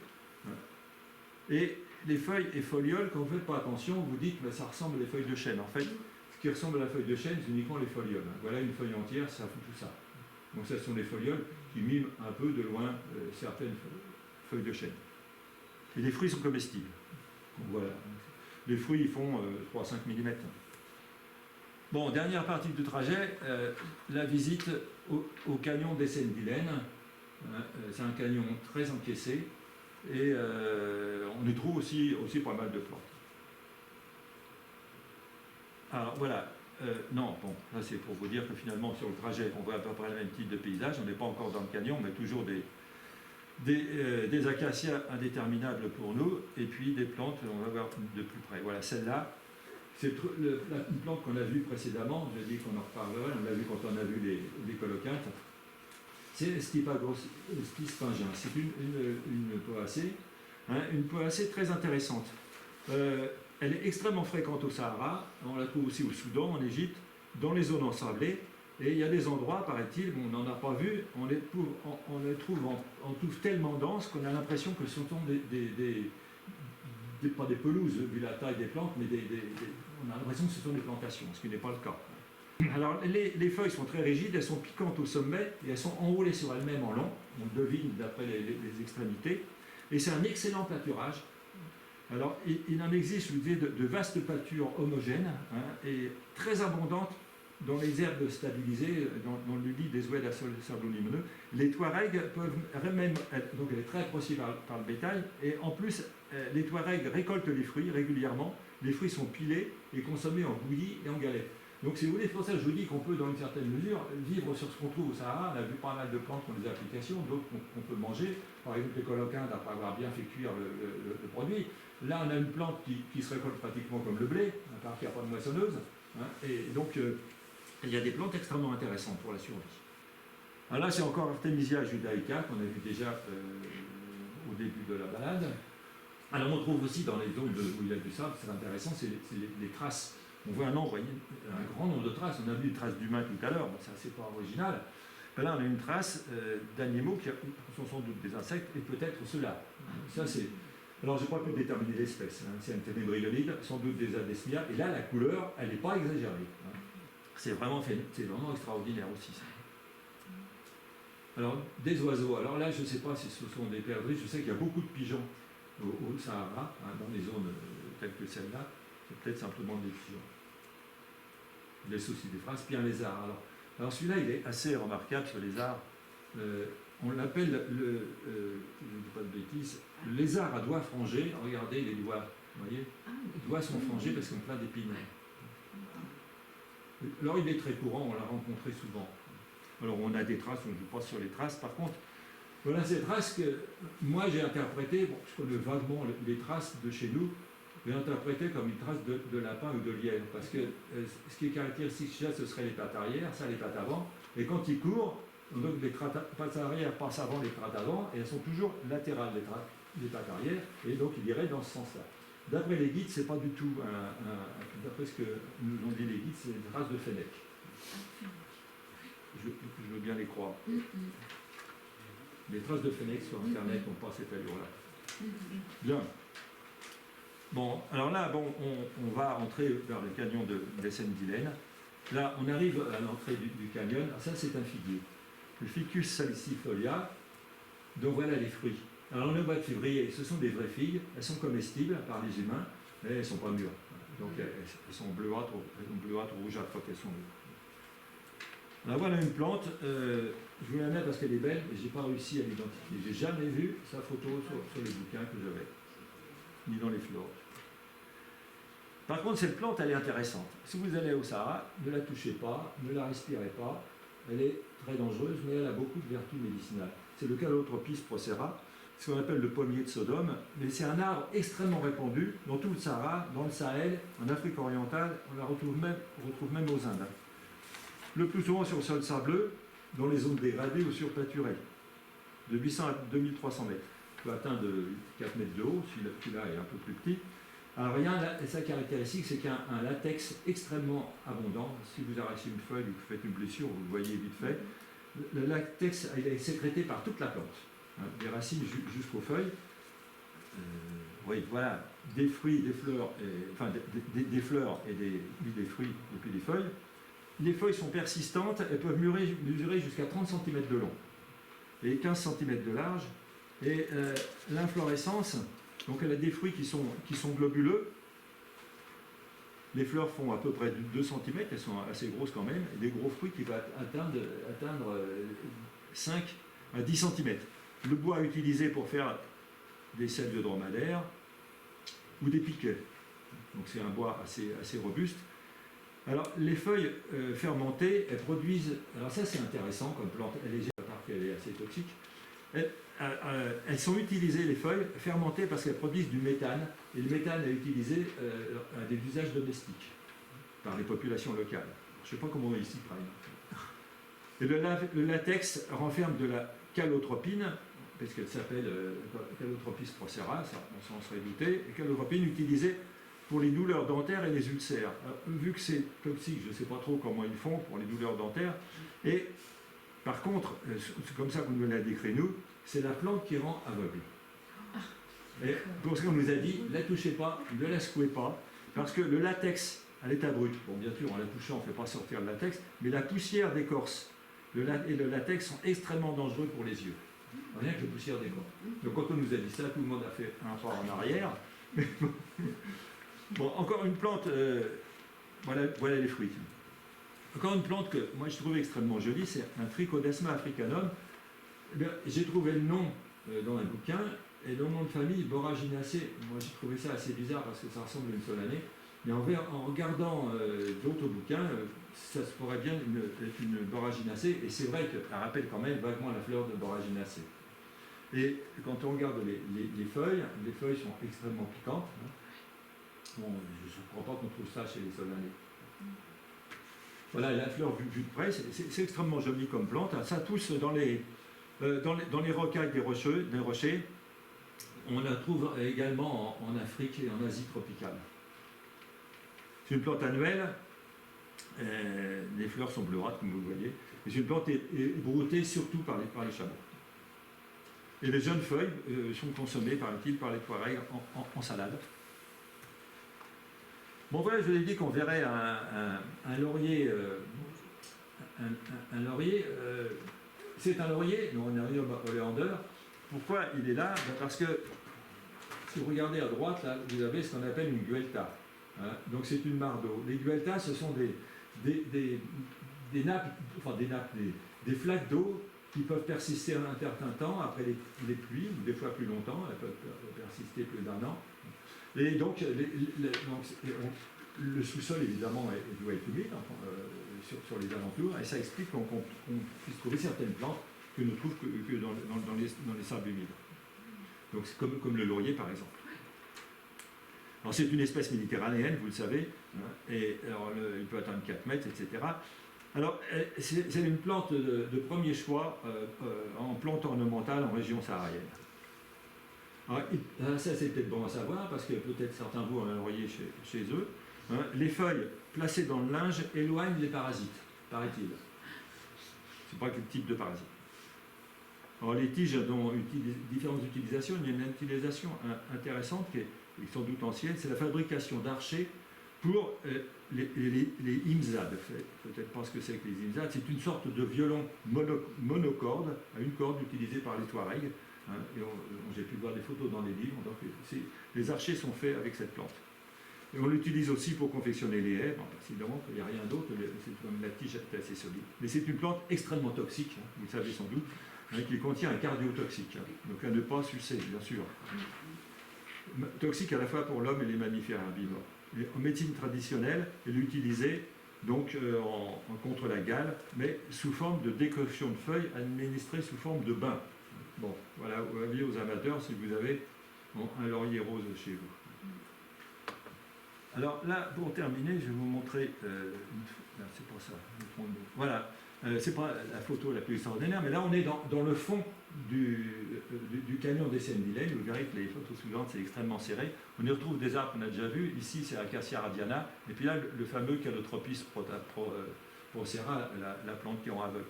Et les feuilles et folioles, quand vous ne faites pas attention, vous dites que ça ressemble à des feuilles de chêne. En fait, ce qui ressemble à la feuille de chêne, c'est uniquement les folioles. Voilà une feuille entière, ça fait tout ça. Donc ce sont les folioles qui miment un peu de loin certaines feuilles de chêne. Et les fruits sont comestibles. Donc, voilà. Les fruits, ils font 3-5 mm. Bon, dernière partie du trajet, la visite au canyon d'Essen-Vilaine. C'est un canyon très encaissé. Et on y trouve aussi pas mal de plantes. Alors voilà, non, bon, ça c'est pour vous dire que finalement sur le trajet, on voit à peu près le même type de paysage. On n'est pas encore dans le canyon, mais toujours des acacias indéterminables pour nous, et puis des plantes, on va voir de plus près. Voilà, celle-là, c'est une plante qu'on a vue précédemment, j'ai dit qu'on en reparlerait, on l'a vu quand on a vu les colocyntes. C'est Stipaspingea. C'est une poacée, une poacée très intéressante. Elle est extrêmement fréquente au Sahara, on la trouve aussi au Soudan, en Égypte, dans les zones ensablées. Et il y a des endroits, paraît-il, où on n'en a pas vu, on les trouve tellement denses qu'on a l'impression que ce sont pas des pelouses, vu la taille des plantes, mais on a l'impression que ce sont des plantations, ce qui n'est pas le cas. Alors, les feuilles sont très rigides, elles sont piquantes au sommet et elles sont enroulées sur elles-mêmes en long. On devine d'après les extrémités. Et c'est un excellent pâturage. Alors, il en existe, je vous disais, de vastes pâtures homogènes et très abondantes dans les herbes stabilisées, dans le lit des ouèdes à sol sabloneux. Les Touaregs peuvent même, donc elle est très appréciée par le bétail, et en plus, les Touaregs récoltent les fruits régulièrement. Les fruits sont pilés et consommés en bouillie et en galette. Donc si vous voulez, c'est pour ça que je vous dis qu'on peut, dans une certaine mesure, vivre sur ce qu'on trouve au Sahara. On a vu pas mal de plantes qui ont des applications, d'autres qu'on peut manger. Par exemple, les colocyntes, après avoir bien fait cuire le produit. Là, on a une plante qui se récolte pratiquement comme le blé, à part qu'il n'y a pas de moissonneuse. Et donc, il y a des plantes extrêmement intéressantes pour la survie. Alors là, c'est encore Artemisia judaica, qu'on a vu déjà au début de la balade. Alors on trouve aussi dans les zones où il y a du sable, c'est intéressant, c'est les traces. On voit un grand nombre de traces. On a vu des traces d'humains tout à l'heure, bon, c'est pas original. Mais là, on a une trace d'animaux qui sont sans doute des insectes et peut-être ceux-là. Ça, c'est. Alors, je ne crois pas déterminer l'espèce. C'est un ténébriolide, sans doute des adesmia. Et là, la couleur, elle n'est pas exagérée. C'est vraiment extraordinaire aussi, ça. Alors, des oiseaux. Alors là, je ne sais pas si ce sont des perdrix. Je sais qu'il y a beaucoup de pigeons au Sahara, dans les zones telles que celle-là. C'est peut-être simplement des pigeons. Il laisse aussi des phrases, puis un lézard. Alors celui-là, il est assez remarquable, ce lézard. On l'appelle, je ne dis pas de bêtises, le lézard à doigts frangés. Regardez les doigts, vous voyez. Les doigts sont frangés parce qu'ils ont plein d'épines. Alors il est très courant, on l'a rencontré souvent. Alors on a des traces, on ne joue pas sur les traces. Par contre, voilà ces traces que moi j'ai interprétées, bon, je connais vaguement les traces de chez nous, j'ai interprété comme une trace de lapin ou de lièvre, parce que ce qui est caractéristique chez ça, ce serait les pattes arrière, ça les pattes avant, et quand ils courent, donc les pattes arrière passent avant les pattes avant, et elles sont toujours latérales, les pattes arrière, et donc ils iraient dans ce sens-là. D'après les guides, c'est pas du tout, d'après ce que nous ont dit les guides, c'est une trace de fennec. Je veux bien les croire. Les traces de fennec sur Internet n'ont pas cette allure-là. Bien. Bon, alors là, on va entrer vers le canyon d'Essen-Vilaine. Là, on arrive à l'entrée du canyon. Alors ça, c'est un figuier. Le Ficus salicifolia. Donc voilà les fruits. Alors on est au mois de février, ce sont des vraies figues. Elles sont comestibles par les humains, mais elles ne sont pas mûres. Donc elles sont bleuâtres ou rougeâtres quand elles sont mûres. Alors voilà une plante. Je vous la mets parce qu'elle est belle, mais je n'ai pas réussi à l'identifier. Je n'ai jamais vu sa photo sur les bouquins que j'avais, ni dans les flores. Par contre, cette plante, elle est intéressante. Si vous allez au Sahara, ne la touchez pas, ne la respirez pas. Elle est très dangereuse, mais elle a beaucoup de vertus médicinales. C'est le Calotropis procera, ce qu'on appelle le pommier de Sodome, mais c'est un arbre extrêmement répandu dans tout le Sahara, dans le Sahel, en Afrique orientale, on la retrouve même aux Indes. Le plus souvent sur le sol sableux, dans les zones dégradées ou surpâturées, de 800 à 2300 mètres. Il peut atteindre 4 mètres de haut, celui-là est un peu plus petit. Alors sa caractéristique, c'est qu'il y a un latex extrêmement abondant. Si vous arrachez une feuille ou que vous faites une blessure, vous le voyez vite fait. Le latex il est sécrété par toute la plante, hein, des racines jusqu'aux feuilles. Oui, voilà, des fruits, des fleurs, des fleurs et des fruits et puis des feuilles. Les feuilles sont persistantes, elles peuvent mesurer jusqu'à 30 cm de long et 15 cm de large. Et l'inflorescence, donc elle a des fruits qui sont globuleux. Les fleurs font à peu près 2 cm, elles sont assez grosses quand même, et des gros fruits qui vont atteindre 5 à 10 cm. Le bois utilisé pour faire des selles de dromadaire ou des piquets. Donc c'est un bois assez robuste. Alors les feuilles fermentées, elles produisent, alors ça c'est intéressant comme plante, elle est légère à part qu'elle est assez toxique. Elles sont utilisées, les feuilles, fermentées parce qu'elles produisent du méthane. Et le méthane est utilisé à des usages domestiques par les populations locales. Je ne sais pas comment on ici prennent. Et le latex renferme de la calotropine, parce qu'elle s'appelle Calotropis procera, ça, on s'en serait douté. Et calotropine utilisée pour les douleurs dentaires et les ulcères. Alors, vu que c'est toxique, je ne sais pas trop comment ils font pour les douleurs dentaires. Et par contre, c'est comme ça qu'on nous l'a décrit nous, c'est la plante qui rend aveugle. Et pour ce qu'on nous a dit, ne la touchez pas, ne la secouez pas, parce que le latex à l'état brut, bon bien sûr en la touchant on ne fait pas sortir le latex, mais la poussière d'écorce et le latex sont extrêmement dangereux pour les yeux. Rien que la poussière d'écorce. Donc quand on nous a dit ça, tout le monde a fait un pas en arrière. Bon, encore une plante, voilà les fruits. Encore une plante que moi je trouve extrêmement jolie, c'est un Trichodesma africanum. J'ai trouvé le nom dans un bouquin, et le nom de famille, Boraginacée. Moi j'ai trouvé ça assez bizarre parce que ça ressemble à une solanée. Mais en regardant d'autres bouquins, ça se pourrait bien être une Boraginacée, et c'est vrai qu'elle rappelle quand même vaguement la fleur de Boraginacée. Et quand on regarde les feuilles sont extrêmement piquantes. Hein. Bon, je ne crois pas qu'on trouve ça chez les solanés. Voilà, la fleur vue de près, c'est extrêmement joli comme plante. Ça pousse dans les rocailles des rochers. On la trouve également en Afrique et en Asie tropicale. C'est une plante annuelle. Les fleurs sont bleuâtres, comme vous le voyez. Et c'est une plante broutée surtout par les chameaux. Et les jeunes feuilles sont consommées, paraît-il, par les Touaregs en salade. Bon voilà, je vous ai dit qu'on verrait un laurier. Un laurier, c'est un laurier, non, un Erioum oleander. Pourquoi il est là? Parce que si vous regardez à droite, là, vous avez ce qu'on appelle une guelta. Hein, donc c'est une mare d'eau. Les gueltas, ce sont des nappes, des flaques d'eau qui peuvent persister un certain temps après les pluies, ou des fois plus longtemps, elles peuvent persister plus d'un an. Et donc, le sous-sol, évidemment, doit être humide sur les alentours, et ça explique qu'on puisse trouver certaines plantes que ne trouve que dans les sables humides. Donc, c'est comme le laurier, par exemple. Alors, c'est une espèce méditerranéenne, vous le savez, hein, et alors, il peut atteindre 4 mètres, etc. Alors, c'est une plante de premier choix en plante ornementale en région saharienne. Alors, ça, c'est peut-être bon à savoir, parce que peut-être certains vous en laurier chez eux. Hein, les feuilles placées dans le linge éloignent les parasites, paraît-il. C'est pas quel type de parasite. Alors, les tiges ont différentes utilisations. Il y a une utilisation intéressante qui est sans doute ancienne, c'est la fabrication d'archets pour les imzad. Peut-être pas ce que c'est que les imzad. C'est une sorte de violon monocorde, à une corde utilisée par les Touaregs. Hein, et j'ai pu voir des photos dans les livres. Donc les archets sont faits avec cette plante. Et on l'utilise aussi pour confectionner les haies. Bon, évidemment, il n'y a rien d'autre. La tige est assez solide. Mais c'est une plante extrêmement toxique, hein, vous le savez sans doute, hein, qui contient un cardiotoxique. Hein, donc à ne pas sucer, bien sûr. Toxique à la fois pour l'homme et les mammifères herbivores. Et en médecine traditionnelle, elle est utilisée donc, contre la gale, mais sous forme de décoction de feuilles administrée sous forme de bain. Bon, voilà, avis aux amateurs si vous avez un laurier rose chez vous. Alors là, pour terminer, je vais vous montrer, c'est pas ça, voilà, c'est pas la photo la plus extraordinaire, mais là on est dans le fond du canyon des Seine-Vilaine. Vous verrez que les photos suivantes, c'est extrêmement serré. On y retrouve des arbres qu'on a déjà vus. Ici, c'est Acacia radiana, et puis là, le fameux Calotropis procera, la plante qui rend aveugle.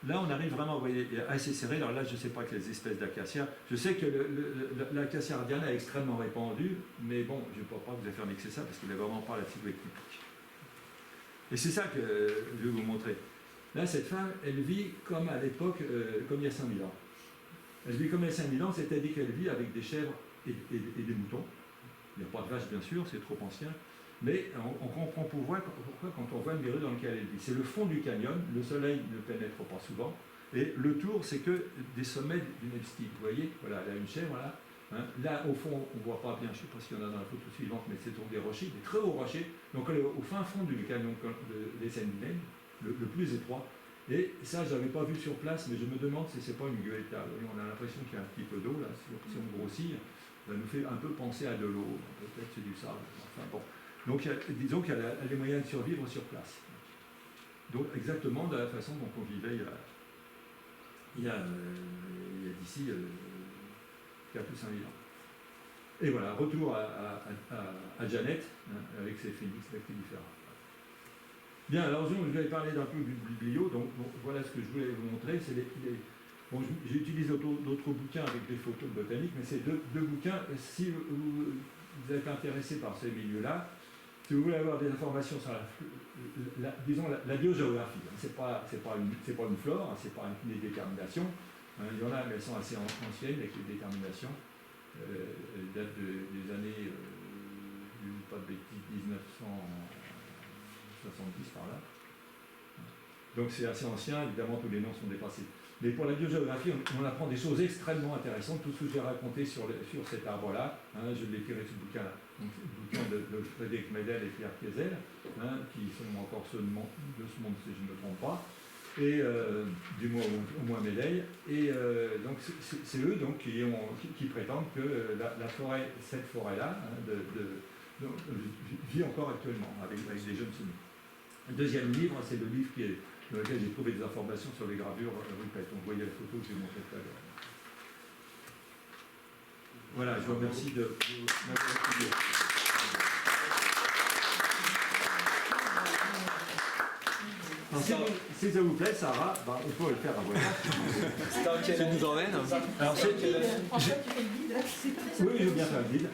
Là, on arrive vraiment, vous voyez, assez serré. Alors là, je ne sais pas quelles espèces d'acacia. Je sais que l'acacia radiana est extrêmement répandue, mais bon, je ne peux pas vous affirmer que c'est ça, parce qu'il n'est vraiment pas la silhouette typique. Et c'est ça que je vais vous montrer. Là, cette femme, elle vit comme à l'époque, comme il y a 5000 ans. Elle vit comme il y a 5000 ans, c'est-à-dire qu'elle vit avec des chèvres et des moutons. Il n'y a pas de vaches, bien sûr, c'est trop ancien. Mais on comprend pourquoi quand on voit le milieu dans lequel elle vit. C'est le fond du canyon, le soleil ne pénètre pas souvent, et le tour, c'est que des sommets d'une elstite. Vous voyez, voilà, là une chèvre, là. Hein. Là, au fond, on ne voit pas bien, je ne sais pas s'il y en a dans la photo suivante, mais c'est des rochers, des très hauts rochers. Donc elle est au fin fond du canyon des Seine-Vilaine, le plus étroit. Et ça, je n'avais pas vu sur place, mais je me demande si ce n'est pas une guetta. On a l'impression qu'il y a un petit peu d'eau, là, si on grossit, ça nous fait un peu penser à de l'eau. Peut-être c'est du sable. Enfin bon. Donc, disons qu'elle a les moyens de survivre sur place. Donc, exactement de la façon dont on vivait il y a d'ici 4 ou 5 000 ans. Et voilà, retour à Janet, hein, avec ses phénix dactylifera. Bien, alors je vais parler d'un peu du biblio. Donc, voilà ce que je voulais vous montrer. Bon, j'utilise d'autres bouquins avec des photos de botanique, mais c'est deux bouquins. Si vous êtes intéressé par ces milieux-là, si vous voulez avoir des informations sur la biogéographie, hein, c'est pas une flore, hein, c'est pas une détermination. Hein, il y en a, mais elles sont assez anciennes avec les déterminations. Elles datent des années, pas de bêtises, 1970 par là. Donc c'est assez ancien, évidemment tous les noms sont dépassés. Mais pour la biogéographie, on apprend des choses extrêmement intéressantes. Tout ce que j'ai raconté sur cet arbre-là, hein, je l'ai tiré de ce bouquin-là. Donc c'est le bouquin de Frédéric Medel et Pierre Kiesel, hein, qui sont encore ceux de ce monde, si je ne me trompe pas, et du moins au moins Medel. Et donc c'est eux donc, qui prétendent que la forêt, cette forêt-là, hein, vit encore actuellement avec des jeunes semis. Le deuxième livre, c'est le livre dans lequel j'ai trouvé des informations sur les gravures rupettes. On voyait la photo que j'ai montrée tout à l'heure. Voilà, je vous remercie de m'avoir écouté. Si ça vous plaît, Sarah, on peut le faire à voyage. Tu nous emmènes? Alors, en fait, tu fais le guide. Oui, je veux bien faire le guide.